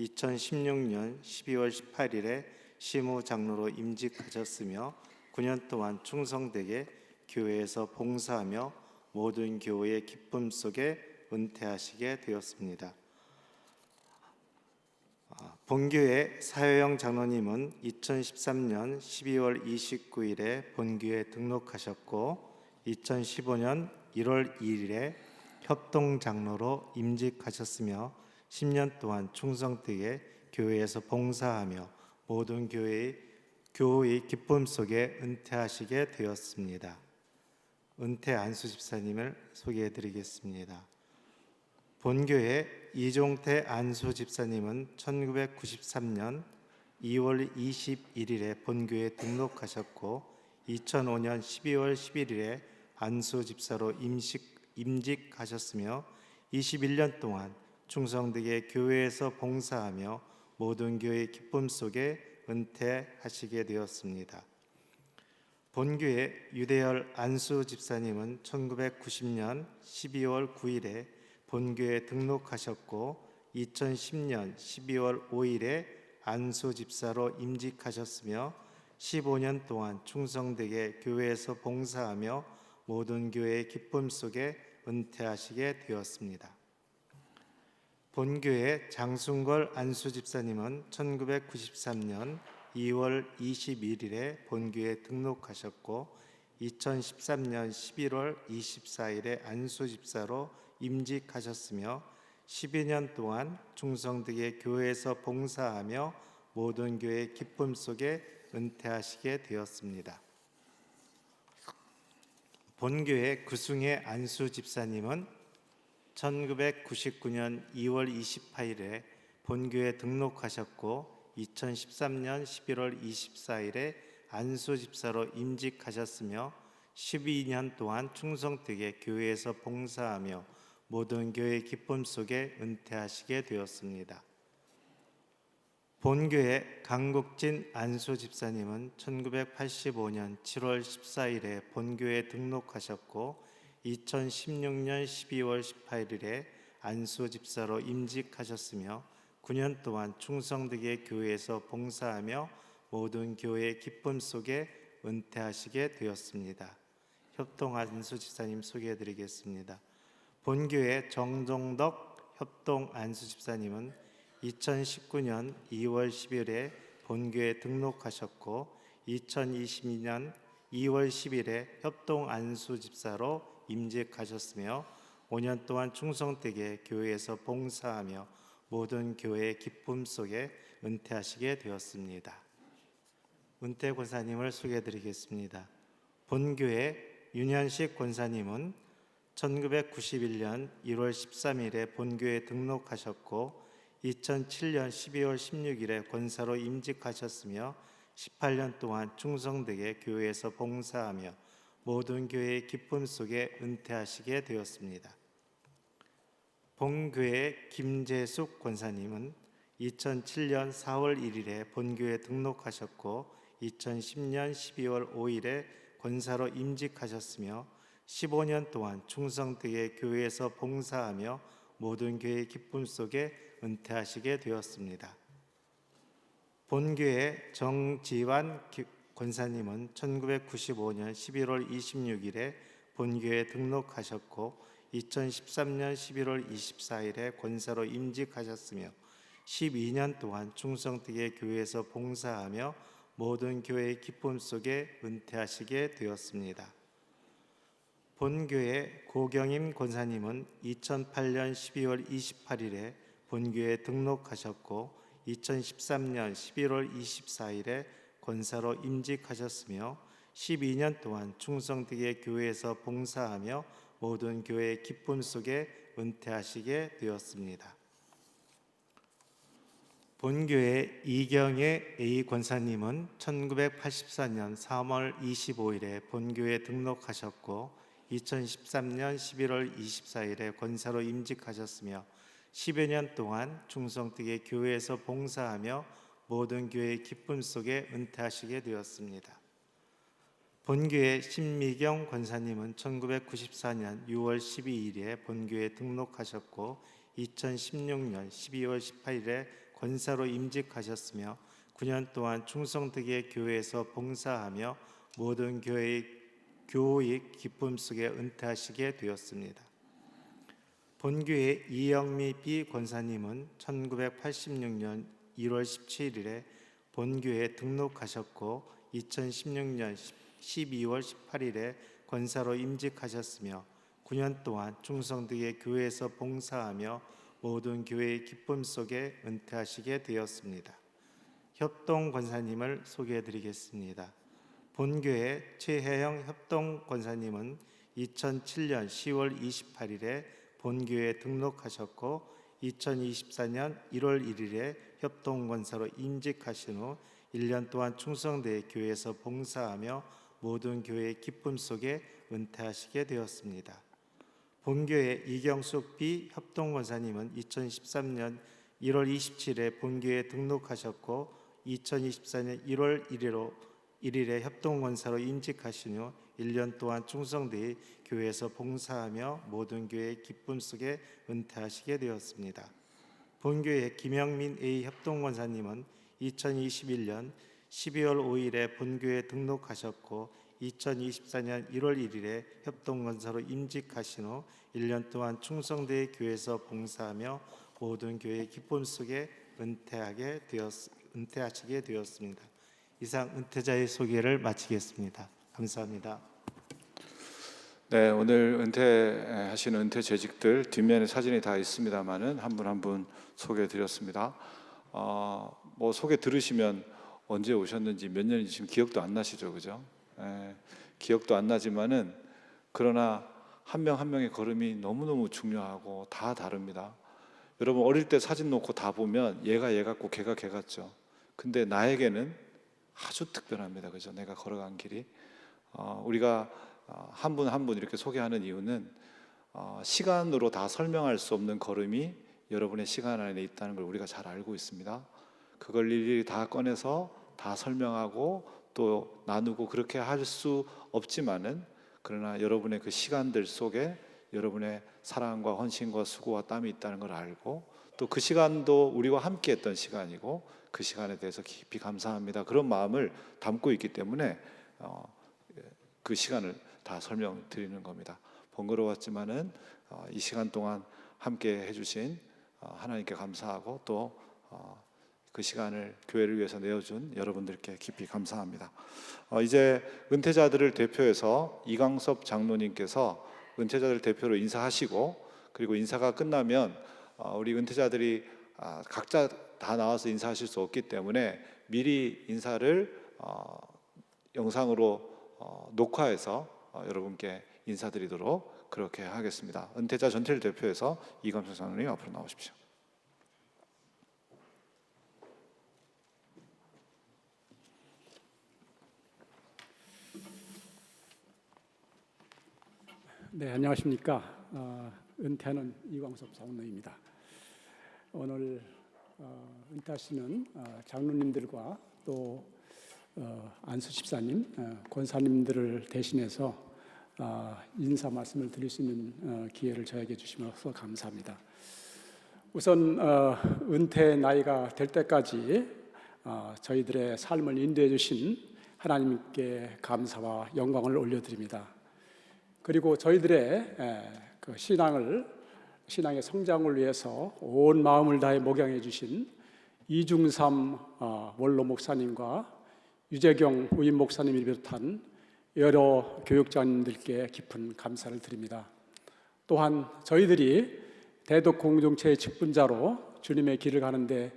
2016년 12월 18일에 시무장로로 임직하셨으며 9년 동안 충성되게 교회에서 봉사하며 모든 교회의 기쁨 속에 은퇴하시게 되었습니다. 본교회 사회영 장로님은 2013년 12월 29일에 본교회에 등록하셨고 2015년 1월 2일에 협동장로로 임직하셨으며 10년 동안 충성되게 교회에서 봉사하며 모든 교회의 기쁨 속에 은퇴하시게 되었습니다. 은퇴 안수 집사님을 소개해 드리겠습니다. 본교회 이종태 안수 집사님은 1993년 2월 21일에 본교회에 등록하셨고 2005년 12월 11일에 안수 집사로 임직하셨으며 21년 동안 충성되게 교회에서 봉사하며 모든 교회의 기쁨 속에 은퇴하시게 되었습니다. 본교회 유대열 안수 집사님은 1990년 12월 9일에 본교회에 등록하셨고 2010년 12월 5일에 안수 집사로 임직하셨으며 15년 동안 충성되게 교회에서 봉사하며 모든 교회의 기쁨 속에 은퇴하시게 되었습니다. 본교회 장순걸 안수 집사님은 1993년 2월 21일에 본교회에 등록하셨고 2013년 11월 24일에 안수 집사로 임직하셨으며 12년 동안 충성되게 교회에서 봉사하며 모든 교회의 기쁨 속에 은퇴하시게 되었습니다. 본교회 구승의 안수 집사님은 1999년 2월 28일에 본교회에 등록하셨고 2013년 11월 24일에 안수 집사로 임직하셨으며 12년 동안 충성되게 교회에서 봉사하며 모든 교회의 기쁨 속에 은퇴하시게 되었습니다. 본교회 강국진 안수 집사님은 1985년 7월 14일에 본교회에 등록하셨고 2016년 12월 18일에 안수 집사로 임직하셨으며 9년 동안 충성되게 교회에서 봉사하며 모든 교회의 기쁨 속에 은퇴하시게 되었습니다. 협동 안수 집사님 소개해 드리겠습니다. 본교회 정종덕 협동 안수 집사님은 2019년 2월 10일에 본교회에 등록하셨고 2022년 2월 10일에 협동 안수 집사로 임직하셨으며 5년 동안 충성되게 교회에서 봉사하며 모든 교회의 기쁨 속에 은퇴하시게 되었습니다. 은퇴 권사님을 소개해 드리겠습니다. 본교회 윤현식 권사님은 1991년 1월 13일에 본교회에 등록하셨고 2007년 12월 16일에 권사로 임직하셨으며 18년 동안 충성되게 교회에서 봉사하며 모든 교회의 기쁨 속에 은퇴하시게 되었습니다. 본교회 김재숙 권사님은 2007년 4월 1일에 본교회에 등록하셨고 2010년 12월 5일에 권사로 임직하셨으며 15년 동안 충성되게 교회에서 봉사하며 모든 교회의 기쁨 속에 은퇴하시게 되었습니다. 본교회 정지환 권사님은 1995년 11월 26일에 본교회에 등록하셨고 2013년 11월 24일에 권사로 임직하셨으며 12년 동안 충성되게 교회에서 봉사하며 모든 교회의 기쁨 속에 은퇴하시게 되었습니다. 본교회 고경임 권사님은 2008년 12월 28일에 본교회에 등록하셨고 2013년 11월 24일에 권사로 임직하셨으며 12년 동안 충성되게 교회에서 봉사하며 모든 교회의 기쁨 속에 은퇴하시게 되었습니다. 본교회 이경애 A 권사님은 1984년 3월 25일에 본교회에 등록하셨고 2013년 11월 24일에 권사로 임직하셨으며 10여 년 동안 충성되게 교회에서 봉사하며 모든 교회의 기쁨 속에 은퇴하시게 되었습니다. 본교회 신미경 권사님은 1994년 6월 12일에 본교회에 등록하셨고 2016년 12월 18일에 권사로 임직하셨으며 9년 동안 충성되게 교회에서 봉사하며 모든 교회의 교육 기쁨 속에 은퇴하시게 되었습니다. 본교회 이영미 B 권사님은 1986년 1월 17일에 본교회에 등록하셨고 2016년 12월 18일에 권사로 임직하셨으며 9년 동안 충성되게 교회에서 봉사하며 모든 교회의 기쁨 속에 은퇴하시게 되었습니다. 협동 권사님을 소개해 드리겠습니다. 본교회 최혜영 협동 권사님은 2007년 10월 28일에 본교회에 등록하셨고 2024년 1월 1일에 협동 권사로 임직하신 후 1년 동안 충성되게 교회에서 봉사하며 모든 교회의 기쁨 속에 은퇴하시게 되었습니다. 본교회 이경숙 B 협동 권사님은 2013년 1월 27일에 본교회에 등록하셨고 2024년 1월 1일에 협동 권사로 임직하신 후 1년 동안 충성되이 교회에서 봉사하며 모든 교회의 기쁨 속에 은퇴하시게 되었습니다. 본교회 김영민 A 협동 권사님은 2021년 12월 5일에 본교회에 등록하셨고 2024년 1월 1일에 협동 권사로 임직하신 후 1년 동안 충성되이 교회에서 봉사하며 모든 교회의 기쁨 속에 은퇴하시게 되었습니다. 이상 은퇴자의 소개를 마치겠습니다. 감사합니다. 네, 오늘 은퇴하시는 은퇴 재직들 뒷면에 사진이 다 있습니다만은 한 분 한 분 소개해 드렸습니다. 뭐 소개 들으시면 언제 오셨는지 몇 년인지 지금 기억도 안 나시죠, 그죠? 기억도 안 나지만은 그러나 한 명 한 명의 걸음이 너무너무 중요하고 다 다릅니다. 여러분 어릴 때 사진 놓고 다 보면 얘가 얘 같고 걔가 걔 같죠. 근데 나에게는 아주 특별합니다, 그죠? 내가 걸어간 길이 우리가 한 분 한 분 이렇게 소개하는 이유는 시간으로 다 설명할 수 없는 걸음이 여러분의 시간 안에 있다는 걸 우리가 잘 알고 있습니다. 그걸 일일이 다 꺼내서 다 설명하고 또 나누고 그렇게 할 수 없지만은 그러나 여러분의 그 시간들 속에 여러분의 사랑과 헌신과 수고와 땀이 있다는 걸 알고 또 그 시간도 우리와 함께 했던 시간이고 그 시간에 대해서 깊이 감사합니다. 그런 마음을 담고 있기 때문에 그 시간을 다 설명드리는 겁니다. 번거로웠지만은 이 시간 동안 함께 해주신 하나님께 감사하고 또 그 시간을 교회를 위해서 내어준 여러분들께 깊이 감사합니다. 이제 은퇴자들을 대표해서 이강섭 장로님께서 은퇴자들 대표로 인사하시고 그리고 인사가 끝나면 우리 은퇴자들이 각자 다 나와서 인사하실 수 없기 때문에 미리 인사를 영상으로 녹화해서 여러분께 인사드리도록 그렇게 하겠습니다. 은퇴자 전체를 대표해서 이강섭 장로님 앞으로 나오십시오. 네, 안녕하십니까. 은퇴하는 이광섭 장로입니다. 오늘 은퇴하시는 장로님들과 또 안수 집사님, 권사님들을 대신해서 인사 말씀을 드릴 수 있는 기회를 저에게 주시면서 감사합니다. 우선 은퇴 나이가 될 때까지 저희들의 삶을 인도해 주신 하나님께 감사와 영광을 올려드립니다. 그리고 저희들의 그 신앙의 성장을 위해서 온 마음을 다해 목양해 주신 이중삼 원로 목사님과 유재경 우임 목사님을 비롯한 여러 교육자님들께 깊은 감사를 드립니다. 또한 저희들이 대덕 공동체의 직분자로 주님의 길을 가는데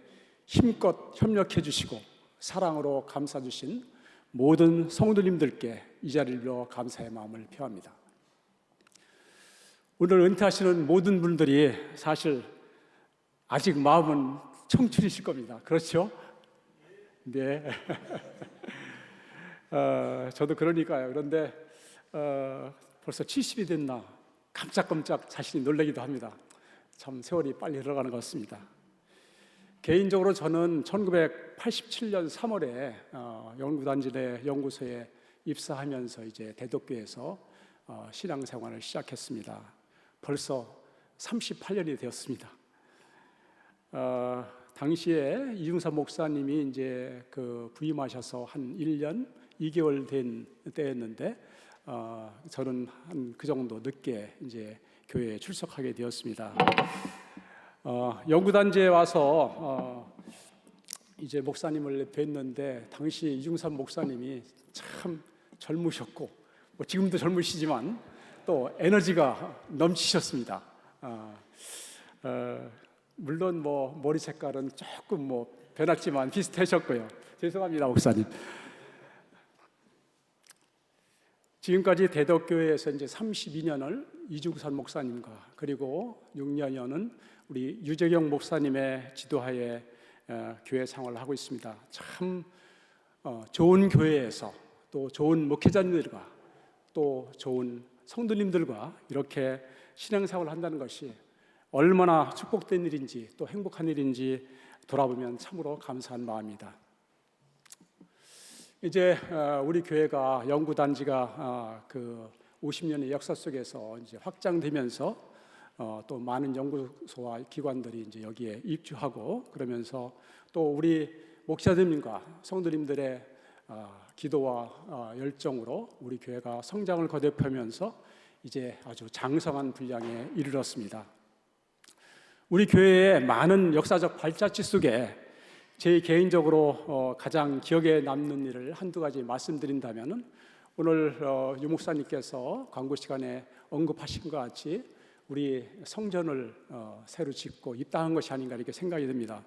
힘껏 협력해 주시고 사랑으로 감싸 주신 모든 성도님들께 이 자리를 빌어 감사의 마음을 표합니다. 오늘 은퇴하시는 모든 분들이 사실 아직 마음은 청춘이실 겁니다. 그렇죠? 네. 저도 그러니까요. 그런데 벌써 70이 됐나 깜짝깜짝 자신이 놀라기도 합니다. 참 세월이 빨리 흘러가는 것 같습니다. 개인적으로 저는 1987년 3월에 연구단지 내 연구소에 입사하면서 이제 대덕교에서 신앙생활을 시작했습니다. 벌써 38년이 되었습니다. 당시에 이중삼 목사님이 이제 그 부임하셔서 한 1년 2개월 된 때였는데 저는 한 그 정도 늦게 이제 교회에 출석하게 되었습니다. 연구단지에 와서 이제 목사님을 뵀는데 당시 이중삼 목사님이 참 젊으셨고 뭐 지금도 젊으시지만 또 에너지가 넘치셨습니다. 물론 뭐 머리 색깔은 조금 뭐 변했지만 비슷하셨고요. 죄송합니다, 목사님. 지금까지 대덕교회에서 이제 32년을 이중삼 목사님과 그리고 6년여는 우리 유재경 목사님의 지도하에 교회 생활을 하고 있습니다. 참 좋은 교회에서 또 좋은 목회자님들과 또 좋은 성도님들과 이렇게 신앙생활을 한다는 것이 얼마나 축복된 일인지 또 행복한 일인지 돌아보면 참으로 감사한 마음입니다. 이제 우리 교회가 연구단지가 그 50년의 역사 속에서 이제 확장되면서 또 많은 연구소와 기관들이 이제 여기에 입주하고 그러면서 또 우리 목사님과 성도님들의 기도와 열정으로 우리 교회가 성장을 거듭하면서 이제 아주 장성한 분량에 이르렀습니다. 우리 교회의 많은 역사적 발자취 속에 제 개인적으로 가장 기억에 남는 일을 한두 가지 말씀드린다면 오늘 유 목사님께서 광고 시간에 언급하신 것 같이 우리 성전을 새로 짓고 입당한 것이 아닌가 이렇게 생각이 듭니다.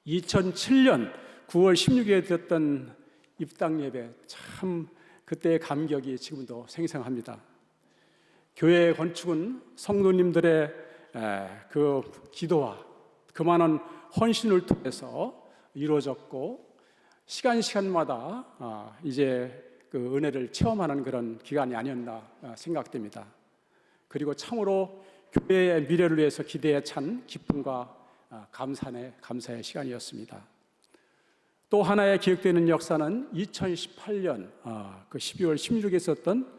2007년 9월 16일에 드렸던 입당 예배 참 그때의 감격이 지금도 생생합니다. 교회 건축은 성도님들의 그 기도와 그 많은 헌신을 통해서 이루어졌고 시간마다 이제 그 은혜를 체험하는 그런 기간이 아니었나 생각됩니다. 그리고 참으로 교회의 미래를 위해서 기대에 찬 기쁨과 감사의 시간이었습니다. 또 하나의 기억되는 역사는 2018년 그 12월 16일에 있었던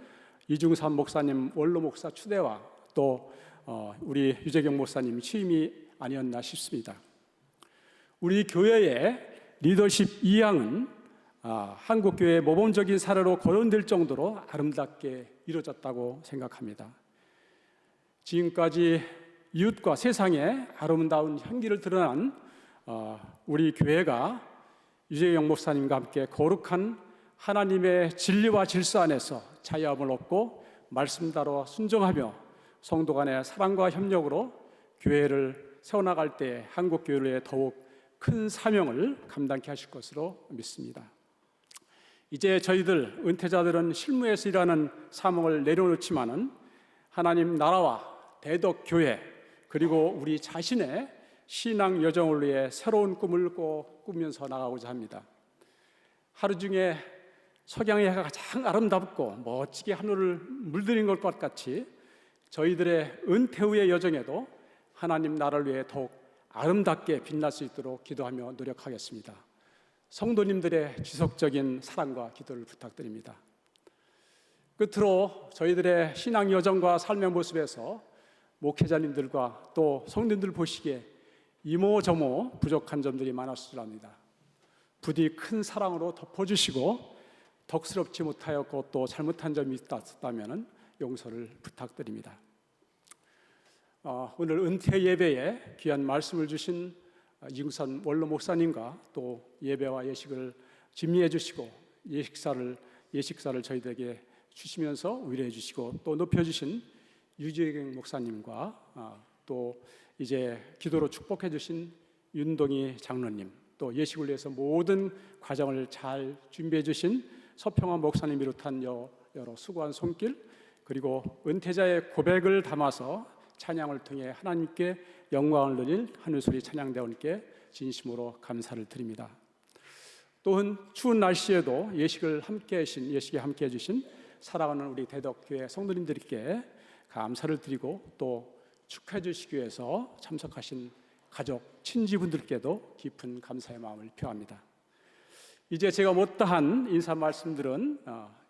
이중삼 목사님 원로 목사 추대와 또 우리 유재경 목사님 취임이 아니었나 싶습니다. 우리 교회의 리더십 이양은 한국교회의 모범적인 사례로 거론될 정도로 아름답게 이루어졌다고 생각합니다. 지금까지 이웃과 세상에 아름다운 향기를 드러난 우리 교회가 유재경 목사님과 함께 거룩한 하나님의 진리와 질서 안에서 자유함을 얻고 말씀대로 순종하며 성도 간의 사랑과 협력으로 교회를 세워나갈 때 한국교회를 위해 더욱 큰 사명을 감당케 하실 것으로 믿습니다. 이제 저희들 은퇴자들은 실무에서 일하는 사명을 내려놓지만은 하나님 나라와 대덕교회 그리고 우리 자신의 신앙 여정을 위해 새로운 꿈을 꼭 꾸면서 나가고자 합니다. 하루 중에 석양의 해가 가장 아름답고 멋지게 하늘을 물들인 것 같이 저희들의 은퇴 후의 여정에도 하나님 나라를 위해 더욱 아름답게 빛날 수 있도록 기도하며 노력하겠습니다. 성도님들의 지속적인 사랑과 기도를 부탁드립니다. 끝으로 저희들의 신앙 여정과 삶의 모습에서 목회자님들과 또 성도님들 보시기에 이모저모 부족한 점들이 많았을 줄 압니다. 부디 큰 사랑으로 덮어주시고 덕스럽지 못하였고 또 잘못한 점이 있다면 용서를 부탁드립니다. 오늘 은퇴 예배에 귀한 말씀을 주신 이중삼 원로 목사님과 또 예배와 예식을 준비해 주시고 예식사를 저희들에게 주시면서 위로해 주시고 또 높여 주신 유재경 목사님과 또 이제 기도로 축복해 주신 윤동희 장로님 또 예식을 위해서 모든 과정을 잘 준비해 주신 서평환 목사님 비롯한 여러 수고한 손길 그리고 은퇴자의 고백을 담아서 찬양을 통해 하나님께 영광을 돌릴 하늘소리 찬양대원께 진심으로 감사를 드립니다. 또한 추운 날씨에도 예식에 함께 해주신 사랑하는 우리 대덕교회 성도님들께 감사를 드리고 또 축하해 주시기 위해서 참석하신 가족, 친지분들께도 깊은 감사의 마음을 표합니다. 이제 제가 못다한 인사 말씀들은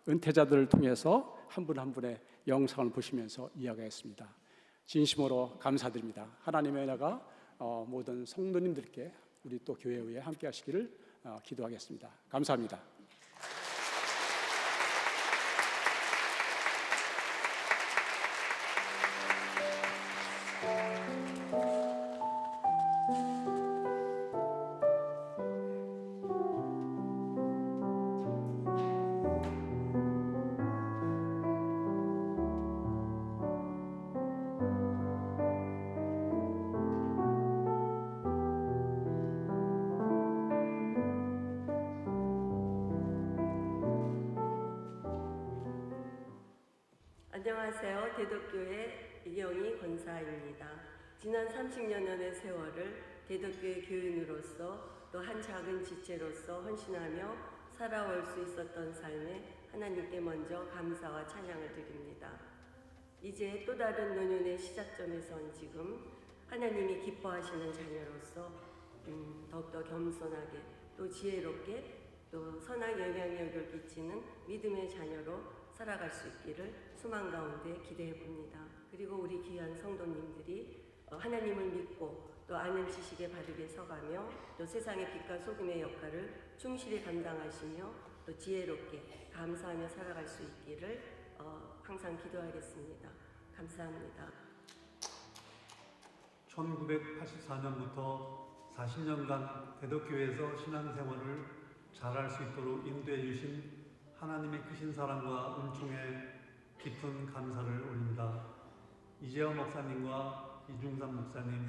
은퇴자들을 통해서 한 분 한 분의 영상을 보시면서 이야기하겠습니다. 진심으로 감사드립니다. 하나님의 은혜가 모든 성도님들께 우리 또 교회 위에 함께 하시기를 기도하겠습니다. 감사합니다. 안녕하세요. 대덕교회 이경희 권사입니다. 지난 30년의 세월을 대덕교회 교인으로서 또 한 작은 지체로서 헌신하며 살아올 수 있었던 삶에 하나님께 먼저 감사와 찬양을 드립니다. 이제 또 다른 노년의 시작점에 선 지금 하나님이 기뻐하시는 자녀로서 더욱더 겸손하게 또 지혜롭게 또 선한 영향력을 끼치는 믿음의 자녀로 살아갈 수 있기를 소망 가운데 기대해 봅니다. 그리고 우리 귀한 성도님들이 하나님을 믿고 또 아는 지식에 바르게 서가며 또 세상의 빛과 소금의 역할을 충실히 감당하시며 또 지혜롭게 감사하며 살아갈 수 있기를 항상 기도하겠습니다. 감사합니다. 1984년부터 40년간 대덕교회에서 신앙생활을 잘할 수 있도록 인도해 주신 하나님의 크신 사랑과 은총에 깊은 감사를 올립니다. 이재영 목사님과 이중삼 목사님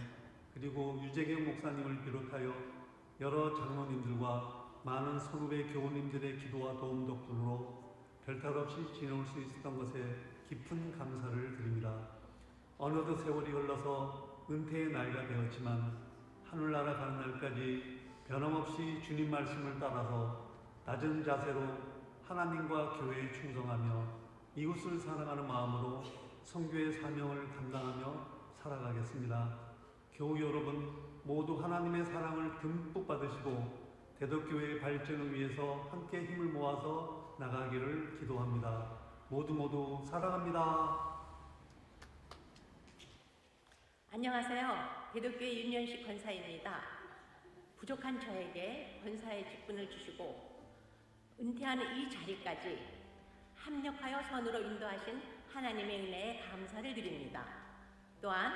그리고 유재경 목사님을 비롯하여 여러 장로님들과 많은 선후배 교우님들의 기도와 도움 덕분으로 별탈 없이 지내올 수 있었던 것에 깊은 감사를 드립니다. 어느덧 세월이 흘러서 은퇴의 나이가 되었지만 하늘나라 가는 날까지 변함없이 주님 말씀을 따라서 낮은 자세로 하나님과 교회에 충성하며 이웃을 사랑하는 마음으로 선교의 사명을 감당하며 살아가겠습니다. 교우 여러분 모두 하나님의 사랑을 듬뿍 받으시고 대덕교회의 발전을 위해서 함께 힘을 모아서 나가기를 기도합니다. 모두 사랑합니다. 안녕하세요. 대덕교회 윤현식 권사입니다. 부족한 저에게 권사의 직분을 주시고 은퇴하는 이 자리까지 합력하여 선으로 인도하신 하나님의 은혜에 감사를 드립니다. 또한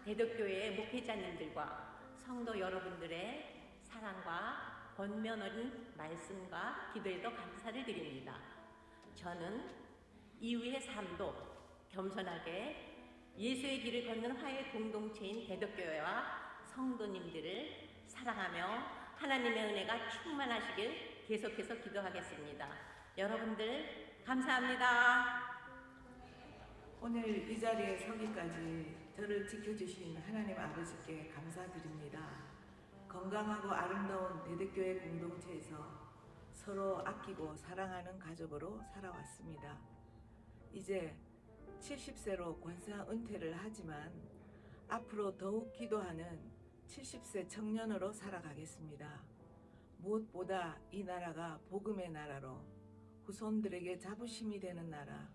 대덕교회의 목회자님들과 성도 여러분들의 사랑과 권면 어린 말씀과 기도에도 감사를 드립니다. 저는 이후의 삶도 겸손하게 예수의 길을 걷는 화해 공동체인 대덕교회와 성도님들을 사랑하며 하나님의 은혜가 충만하시길 계속해서 기도하겠습니다. 여러분들 감사합니다. 오늘 이 자리에 서기까지 저를 지켜주신 하나님 아버지께 감사드립니다. 건강하고 아름다운 대덕교회 공동체에서 서로 아끼고 사랑하는 가족으로 살아왔습니다. 이제 70세로 권사 은퇴를 하지만 앞으로 더욱 기도하는 70세 청년으로 살아가겠습니다. 무엇보다 이 나라가 복음의 나라로 후손들에게 자부심이 되는 나라,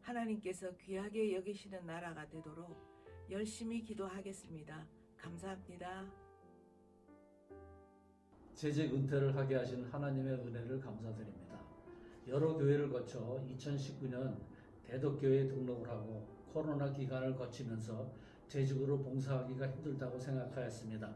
하나님께서 귀하게 여기시는 나라가 되도록 열심히 기도하겠습니다. 감사합니다. 재직 은퇴를 하게 하신 하나님의 은혜를 감사드립니다. 여러 교회를 거쳐 2019년 대덕교회에 등록을 하고 코로나 기간을 거치면서 재직으로 봉사하기가 힘들다고 생각하였습니다.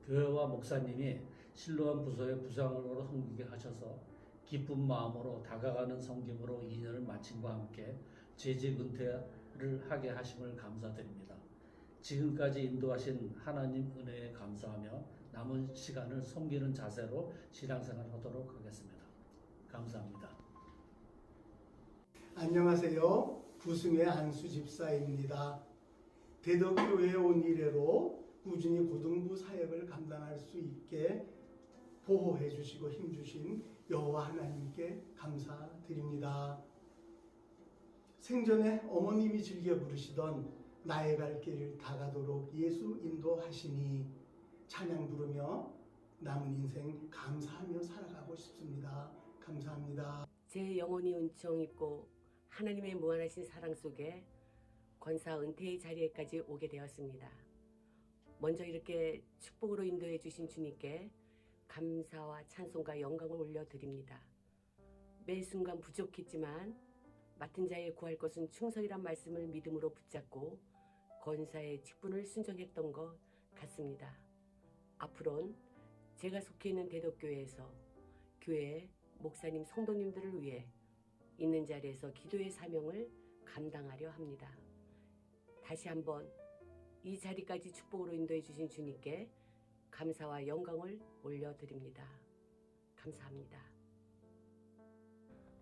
교회와 목사님이 실로암 부서의 부장으로 섬기게 하셔서 기쁜 마음으로 다가가는 섬김으로 2년을 마침과 함께 재직 은퇴를 하게 하심을 감사드립니다. 지금까지 인도하신 하나님 은혜에 감사하며 남은 시간을 섬기는 자세로 신앙생활 하도록 하겠습니다. 감사합니다. 안녕하세요. 구승의 한수 집사입니다. 대덕교회에 온 이래로 꾸준히 고등부 사역을 감당할 수 있게 보호해 주시고 힘주신 여호와 하나님께 감사드립니다. 생전에 어머님이 즐겨 부르시던 나의 갈 길을 다가도록 예수 인도하시니 찬양 부르며 남은 인생 감사하며 살아가고 싶습니다. 감사합니다. 제 영혼이 은총 입고 하나님의 무한하신 사랑 속에 권사 은퇴의 자리에까지 오게 되었습니다. 먼저 이렇게 축복으로 인도해 주신 주님께 감사와 찬송과 영광을 올려드립니다. 매 순간 부족했지만 맡은 자의 구할 것은 충성이란 말씀을 믿음으로 붙잡고 권사의 직분을 순종했던 것 같습니다. 앞으로는 제가 속해 있는 대덕교회에서 교회 목사님 성도님들을 위해 있는 자리에서 기도의 사명을 감당하려 합니다. 다시 한번 이 자리까지 축복으로 인도해 주신 주님께 감사와 영광을 올려드립니다. 감사합니다.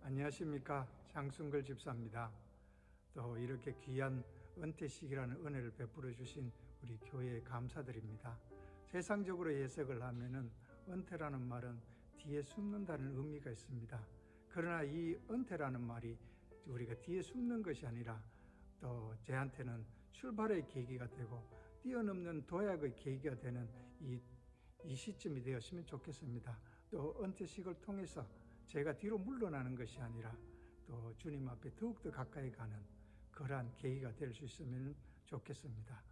안녕하십니까, 장순걸 집사입니다. 또 이렇게 귀한 은퇴식이라는 은혜를 베풀어 주신 우리 교회에 감사드립니다. 세상적으로 해석을 하면은 은퇴라는 말은 뒤에 숨는다는 의미가 있습니다. 그러나 이 은퇴라는 말이 우리가 뒤에 숨는 것이 아니라 또 저한테는 출발의 계기가 되고 뛰어넘는 도약의 계기가 되는 이 시점이 되었으면 좋겠습니다. 또 은퇴식을 통해서 제가 뒤로 물러나는 것이 아니라 또 주님 앞에 더욱더 가까이 가는 그러한 계기가 될 수 있으면 좋겠습니다.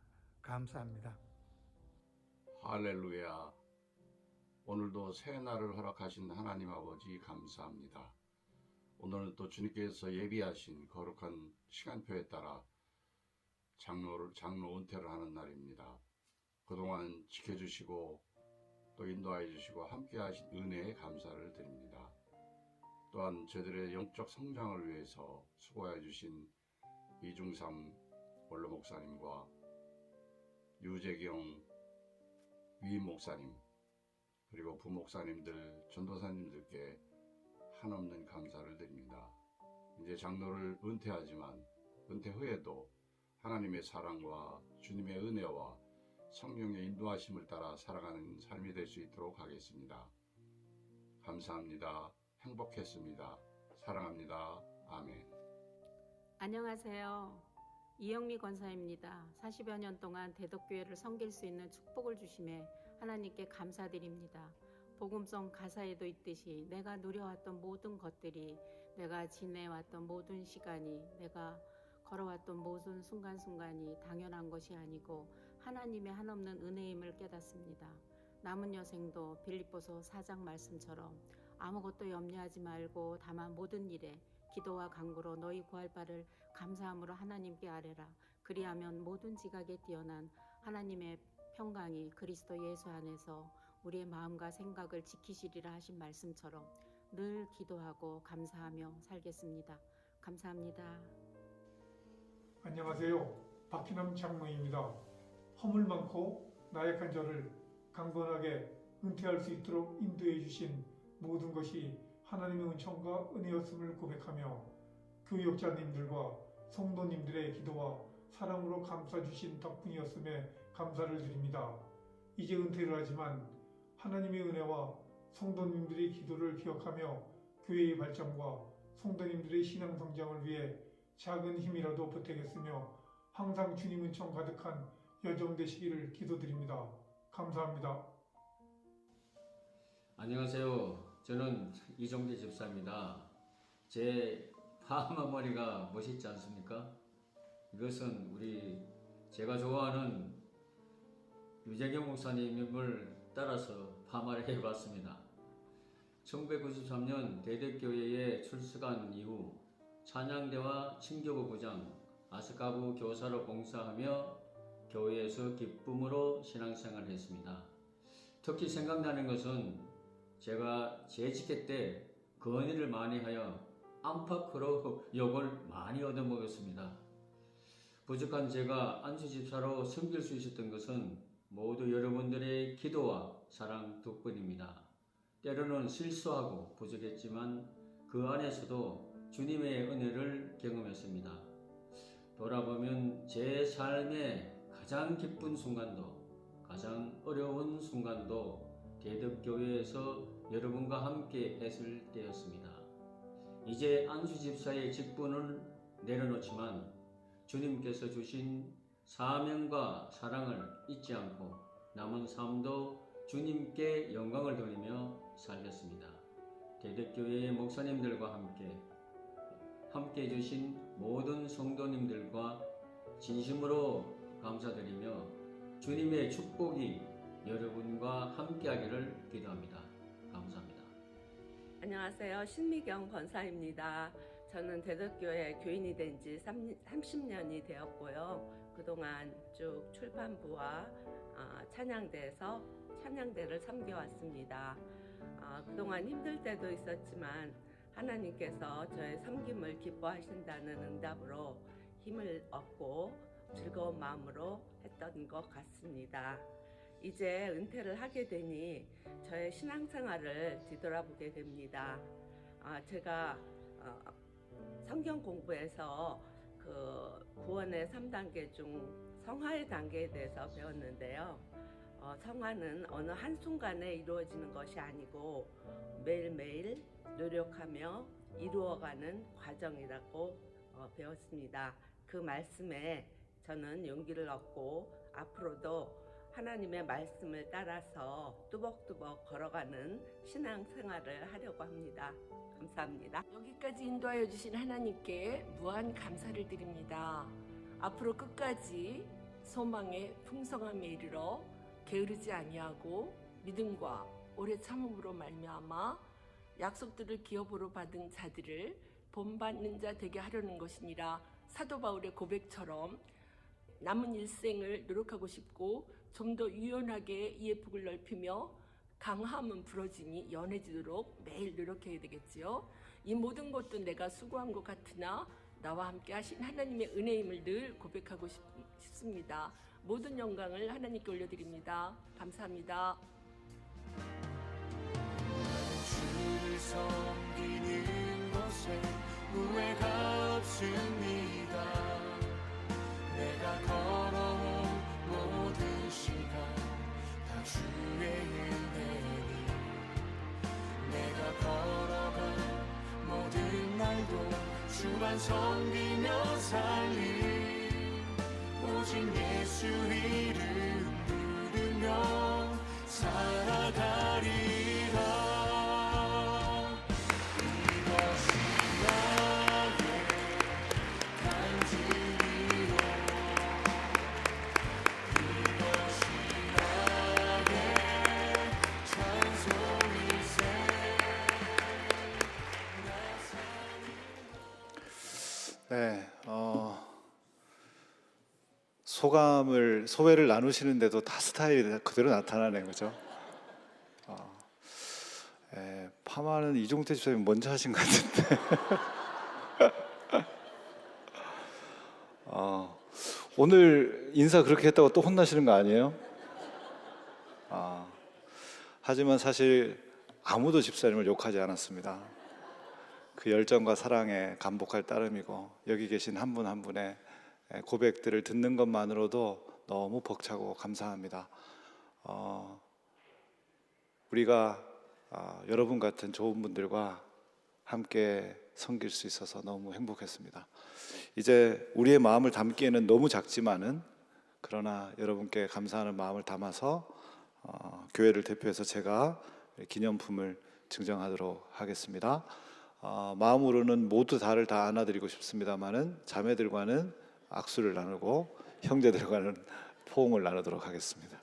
감사합니다. 할렐루야. 오늘도 새 날을 허락하신 하나님 아버지 감사합니다. 오늘은 또 주님께서 예비하신 거룩한 시간표에 따라 장로 은퇴를 하는 날입니다. 그동안 지켜주시고 또 인도하여 주시고 함께 하신 은혜에 감사를 드립니다. 또한 저들의 영적 성장을 위해서 수고해 주신 이중삼 원로 목사님과 유재경 위임 목사님 그리고 부목사님들, 전도사님들께 한없는 감사를 드립니다. 이제 장로를 은퇴하지만 은퇴 후에도 하나님의 사랑과 주님의 은혜와 성령의 인도하심을 따라 살아가는 삶이 될 수 있도록 하겠습니다. 감사합니다. 행복했습니다. 사랑합니다. 아멘. 안녕하세요. 이영미 권사입니다. 40여 년 동안 대덕교회를 섬길 수 있는 축복을 주심에 하나님께 감사드립니다. 복음성 가사에도 있듯이 내가 누려왔던 모든 것들이, 내가 지내왔던 모든 시간이, 내가 걸어왔던 모든 순간순간이 당연한 것이 아니고 하나님의 한없는 은혜임을 깨닫습니다. 남은 여생도 빌립보서 4장 말씀처럼 아무것도 염려하지 말고 다만 모든 일에 기도와 간구로 너희 구할 바를 감사함으로 하나님께 아뢰라. 그리하면 모든 지각에 뛰어난 하나님의 평강이 그리스도 예수 안에서 우리의 마음과 생각을 지키시리라 하신 말씀처럼 늘 기도하고 감사하며 살겠습니다. 감사합니다. 안녕하세요. 박희남 장로입니다. 허물 많고 나약한 저를 강건하게 은퇴할 수 있도록 인도해 주신 모든 것이 하나님의 은총과 은혜였음을 고백하며 교육자님들과 성도님들의 기도와 사랑으로 감싸주신 덕분이었음에 감사를 드립니다. 이제 은퇴를 하지만 하나님의 은혜와 성도님들의 기도를 기억하며 교회의 발전과 성도님들의 신앙 성장을 위해 작은 힘이라도 보태겠으며 항상 주님 은총 가득한 여정 되시기를 기도드립니다. 감사합니다. 안녕하세요. 저는 이종대 집사입니다. 제 파마 머리가 멋있지 않습니까? 이것은 제가 좋아하는 유재경 목사님을 따라서 파마를 해봤습니다. 1993년 대덕교회에 출석한 이후 찬양대와 친교부 부장, 아스카부 교사로 봉사하며 교회에서 기쁨으로 신앙생활을 했습니다. 특히 생각나는 것은 제가 재직회 때 건의를 많이 하여 안팎으로 욕을 많이 얻어먹었습니다. 부족한 제가 안수집사로 섬길 수 있었던 것은 모두 여러분들의 기도와 사랑 덕분입니다. 때로는 실수하고 부족했지만 그 안에서도 주님의 은혜를 경험했습니다. 돌아보면 제 삶의 가장 기쁜 순간도 가장 어려운 순간도 대덕교회에서 여러분과 함께 했을 때였습니다. 이제 안수집사의 직분을 내려놓지만 주님께서 주신 사명과 사랑을 잊지 않고 남은 삶도 주님께 영광을 돌리며 살겠습니다. 대덕교회의 목사님들과 함께 해주신 모든 성도님들과 진심으로 감사드리며 주님의 축복이 여러분과 함께하기를 기도합니다. 감사합니다. 안녕하세요. 신미경 권사입니다. 저는 대덕교회 교인이 된 지 30년이 되었고요. 그동안 쭉 출판부와 찬양대에서 찬양대를 섬겨왔습니다. 그동안 힘들 때도 있었지만 하나님께서 저의 섬김을 기뻐하신다는 응답으로 힘을 얻고 즐거운 마음으로 했던 것 같습니다. 이제 은퇴를 하게 되니 저의 신앙생활을 뒤돌아보게 됩니다. 제가 성경 공부에서 그 구원의 3단계 중 성화의 단계에 대해서 배웠는데요. 성화는 어느 한순간에 이루어지는 것이 아니고 매일매일 노력하며 이루어가는 과정이라고 배웠습니다. 그 말씀에 저는 용기를 얻고 앞으로도 하나님의 말씀을 따라서 뚜벅뚜벅 걸어가는 신앙생활을 하려고 합니다. 감사합니다. 여기까지 인도하여 주신 하나님께 무한 감사를 드립니다. 앞으로 끝까지 소망의 풍성함에 이르러 게으르지 아니하고 믿음과 오래 참음으로 말미암아 약속들을 기업으로 받은 자들을 본받는 자 되게 하려는 것이니라. 사도 바울의 고백처럼 남은 일생을 노력하고 싶고 좀 더 유연하게 이해 폭을 넓히며 강함은 부러지니 연해지도록 매일 노력해야 되겠지요. 이 모든 것도 내가 수고한 것 같으나 나와 함께 하신 하나님의 은혜임을 늘 고백하고 싶습니다. 모든 영광을 하나님께 올려드립니다. 감사합니다. 주를 섬기는 것에 후회가 없습니다. 내가 걸어온 모든 시간 다 주의 은혜니 내가 걸어간 모든 날도 주만 섬기며 살리 오직 예수 이름 부르며 살아가리라. 이것이 나의 간증이요 이것이 나의 찬송일세. 네, 소회를 나누시는데도 다 스타일이 그대로 나타나는 거죠. 파마는 이종태 집사님 먼저 하신 것 같은데. 오늘 인사 그렇게 했다고 또 혼나시는 거 아니에요? 하지만 사실 아무도 집사님을 욕하지 않았습니다. 그 열정과 사랑에 감복할 따름이고 여기 계신 한 분 한 분의 고백들을 듣는 것만으로도 너무 벅차고 감사합니다. 우리가 여러분 같은 좋은 분들과 함께 섬길 수 있어서 너무 행복했습니다. 이제 우리의 마음을 담기에는 너무 작지만은 그러나 여러분께 감사하는 마음을 담아서 교회를 대표해서 제가 기념품을 증정하도록 하겠습니다. 마음으로는 모두 다를 다 안아드리고 싶습니다만은 자매들과는 악수를 나누고 형제들과는 포옹을 나누도록 하겠습니다.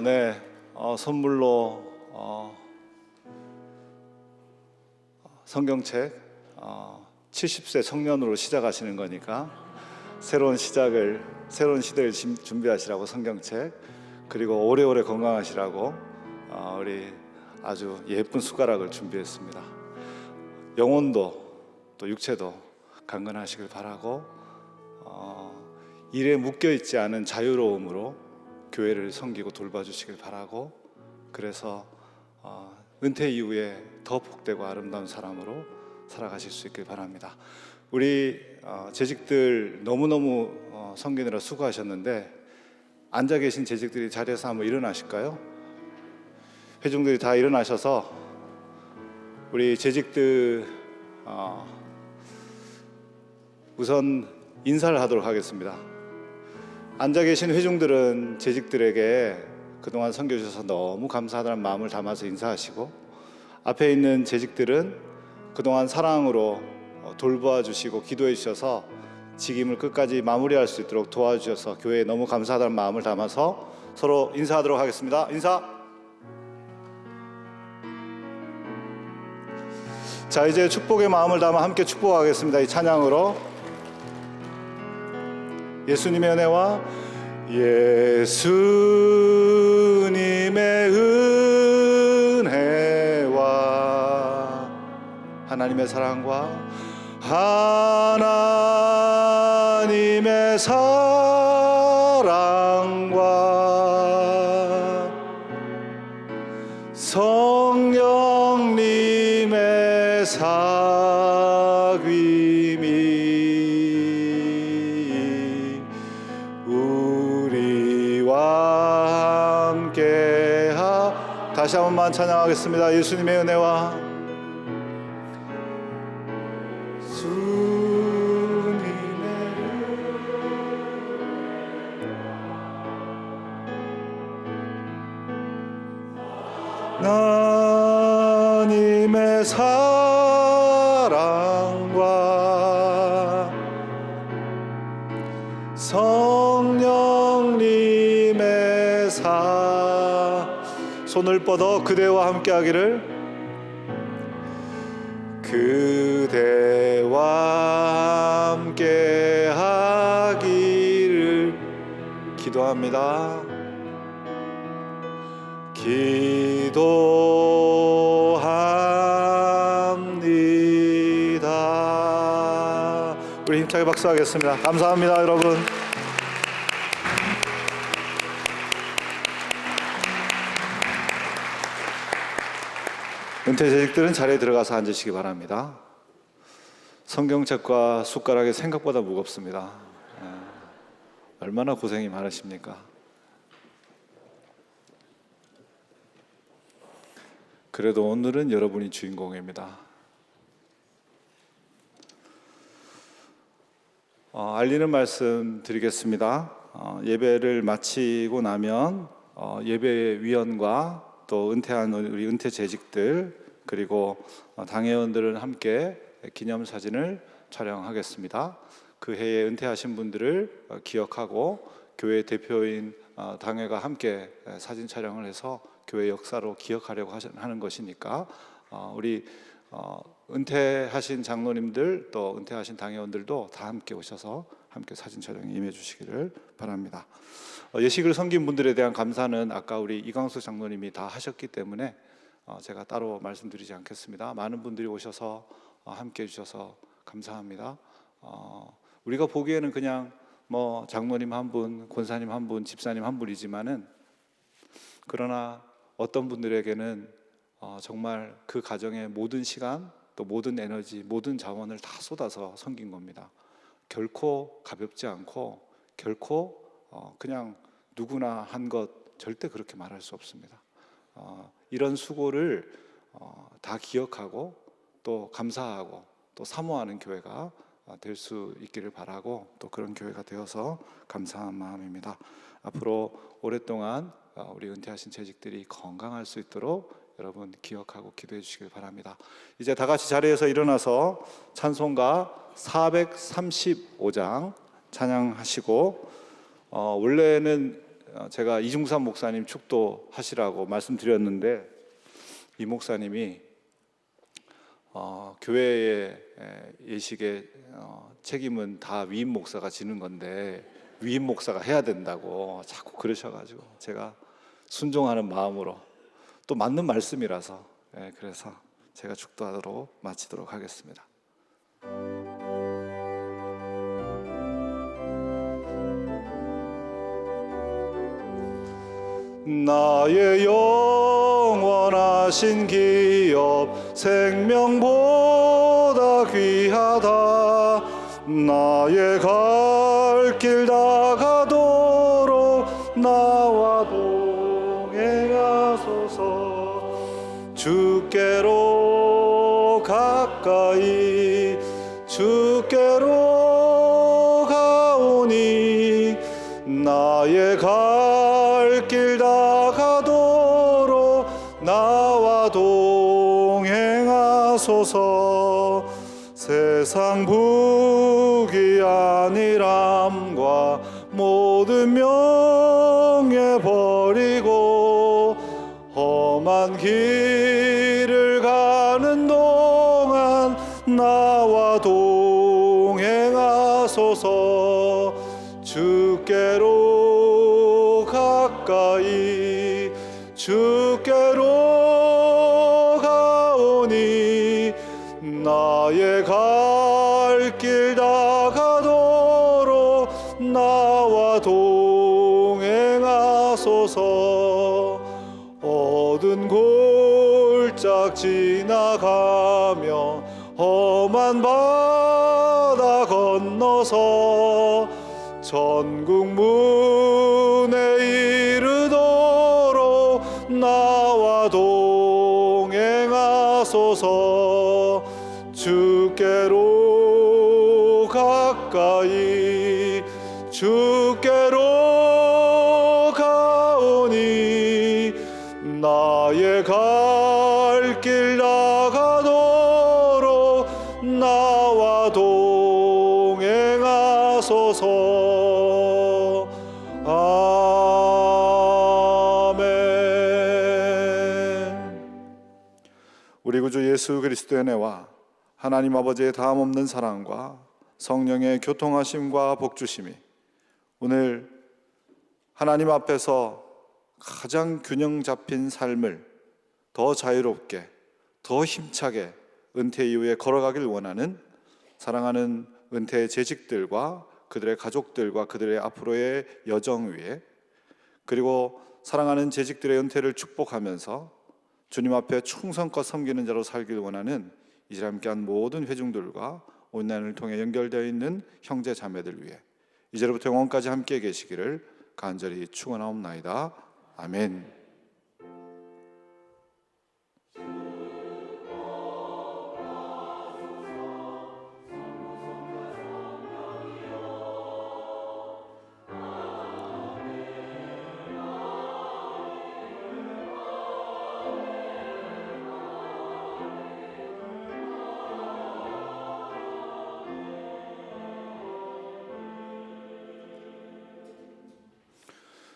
네, 선물로 성경책 70세 청년으로 시작하시는 거니까 새로운 시대를 준비하시라고 성경책, 그리고 오래오래 건강하시라고 우리 아주 예쁜 숟가락을 준비했습니다. 영혼도 또 육체도 강건하시길 바라고 일에 묶여있지 않은 자유로움으로 교회를 섬기고 돌봐주시길 바라고, 그래서 은퇴 이후에 더 복되고 아름다운 사람으로 살아가실 수 있길 바랍니다. 우리 재직들 너무너무 섬기느라 수고하셨는데 앉아 계신 재직들이 자리에서 한번 일어나실까요? 회중들이 다 일어나셔서 우리 재직들 우선 인사를 하도록 하겠습니다. 앉아 계신 회중들은 재직들에게 그동안 섬겨주셔서 너무 감사하다는 마음을 담아서 인사하시고, 앞에 있는 재직들은 그동안 사랑으로 돌보아 주시고 기도해 주셔서 직임을 끝까지 마무리할 수 있도록 도와주셔서 교회에 너무 감사하다는 마음을 담아서 서로 인사하도록 하겠습니다. 인사. 자, 이제 축복의 마음을 담아 함께 축복하겠습니다. 이 찬양으로. 예수님의 은혜와 예수님의 은혜와 하나님의 사랑과 하나님의 사랑과 성령님의 사귐이 우리와 함께하. 다시 한 번만 찬양하겠습니다. 예수님의 은혜와 하나님의 사랑과 성령님의 손을 뻗어 그대와 함께하기를, 그대와 함께하기를 기도합니다. 기도합니다. 우리 힘차게 박수하겠습니다. 감사합니다, 여러분. 은퇴 재직들은 자리에 들어가서 앉으시기 바랍니다. 성경책과 숟가락이 생각보다 무겁습니다. 얼마나 고생이 많으십니까? 그래도 오늘은 여러분이 주인공입니다. 알리는 말씀 드리겠습니다. 예배를 마치고 나면 예배위원과 또 은퇴한 우리 은퇴 재직들 그리고 당회원들은 함께 기념사진을 촬영하겠습니다. 그 해에 은퇴하신 분들을 기억하고 교회 대표인 당회가 함께 사진 촬영을 해서 교회 역사로 기억하려고 하는 것이니까 우리 은퇴하신 장로님들 또 은퇴하신 당회원들도 다 함께 오셔서 함께 사진 촬영에 임해 주시기를 바랍니다. 예식을 섬긴 분들에 대한 감사는 아까 우리 이광수 장로님이 다 하셨기 때문에 제가 따로 말씀드리지 않겠습니다. 많은 분들이 오셔서 함께 해주셔서 감사합니다. 우리가 보기에는 그냥 뭐 장로님 한 분, 권사님 한 분, 집사님 한 분이지만은 그러나 어떤 분들에게는 정말 그 가정의 모든 시간 또 모든 에너지, 모든 자원을 다 쏟아서 섬긴 겁니다. 결코 가볍지 않고 결코 그냥 누구나 한 것 절대 그렇게 말할 수 없습니다. 이런 수고를 다 기억하고 또 감사하고 또 사모하는 교회가 될 수 있기를 바라고 또 그런 교회가 되어서 감사한 마음입니다. 앞으로 오랫동안 우리 은퇴하신 재직들이 건강할 수 있도록 여러분 기억하고 기도해 주시길 바랍니다. 이제 다 같이 자리에서 일어나서 찬송가 435장 찬양하시고 원래는 제가 이중삼 목사님 축도하시라고 말씀드렸는데 이 목사님이 교회의 예식의 책임은 다 위임 목사가 지는 건데 위임 목사가 해야 된다고 자꾸 그러셔가지고 제가 순종하는 마음으로 또 맞는 말씀이라서 그래서 제가 축도하도록 마치도록 하겠습니다. 나의 영원하신 기업 생명보다 귀하다. 나의 갈 길 다가도록 나와 동행하소서. 주께로 가까이 주께로 가오니 나의 갈 길 다가도록 나와 동행하소서. 세상 부귀 안일함과 모든 명예 버리고 험한 길을 가는 동안 나와 동행하소서. 주께로 가까이 주께로 가오니 나의 갈 길 다가도록 나와 동행하소서. 어두운 골짝 지나가며 험한 바다 건너서 천국 문에 이르도록 나와 동행하소서. 주께로 가까이 주께로 가오니 나의 갈 길 다가도록 나와 동행하소서. 아멘. 우리 구주 예수 그리스도의 은혜와 하나님 아버지의 다함없는 사랑과 성령의 교통하심과 복주심이 오늘 하나님 앞에서 가장 균형 잡힌 삶을 더 자유롭게 더 힘차게 은퇴 이후에 걸어가길 원하는 사랑하는 은퇴 재직들과 그들의 가족들과 그들의 앞으로의 여정 위에 그리고 사랑하는 재직들의 은퇴를 축복하면서 주님 앞에 충성껏 섬기는 자로 살길 원하는 이제 함께한 모든 회중들과 온라인을 통해 연결되어 있는 형제 자매들 위해 이제로부터 영원까지 함께 계시기를 간절히 축원하옵나이다. 아멘.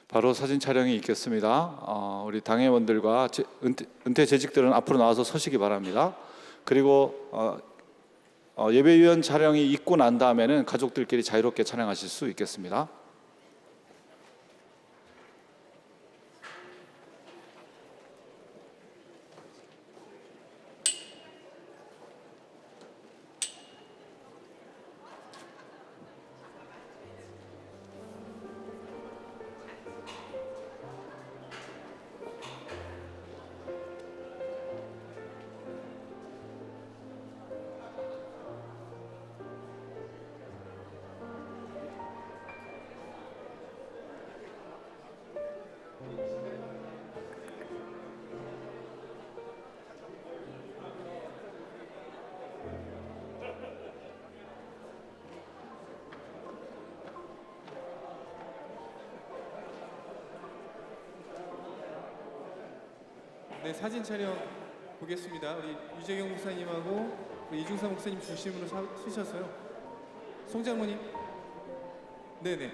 바로 사진 촬영이 있겠습니다. 우리 당회원들과 은퇴 재직들은 앞으로 나와서 서시기 바랍니다. 그리고 예배위원 촬영이 있고 난 다음에는 가족들끼리 자유롭게 촬영하실 수 있겠습니다. 네, 사진 촬영 보겠습니다. 우리 유재경 목사님하고 우리 이중사 목사님 중심으로 서셔서요. 송 장모님. 네네.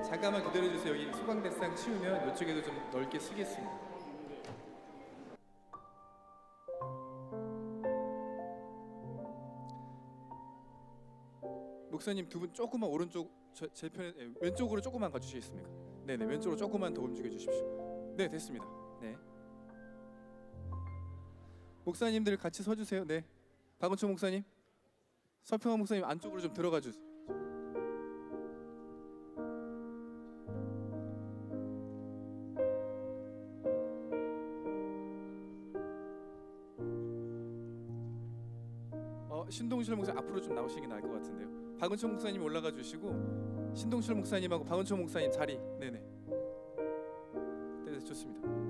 잠깐만 기다려주세요. 여기 소방대상 치우면 이쪽에도 좀 넓게 쓰겠습니다. 목사님 두 분 조금만 오른쪽 제 편에 왼쪽으로 조금만 가주시겠습니까? 네네, 왼쪽으로 조금만 더 움직여 주십시오. 네, 됐습니다. 네. 목사님들 같이 서주세요. 네, 박은초 목사님, 서평원 목사님 안쪽으로 좀 들어가 주세요. 신동실 목사님 앞으로 좀 나오시는 게 나을 것 같은데요. 박은초 목사님 올라가 주시고 신동실 목사님하고 박은초 목사님 자리. 네네. 네, 좋습니다.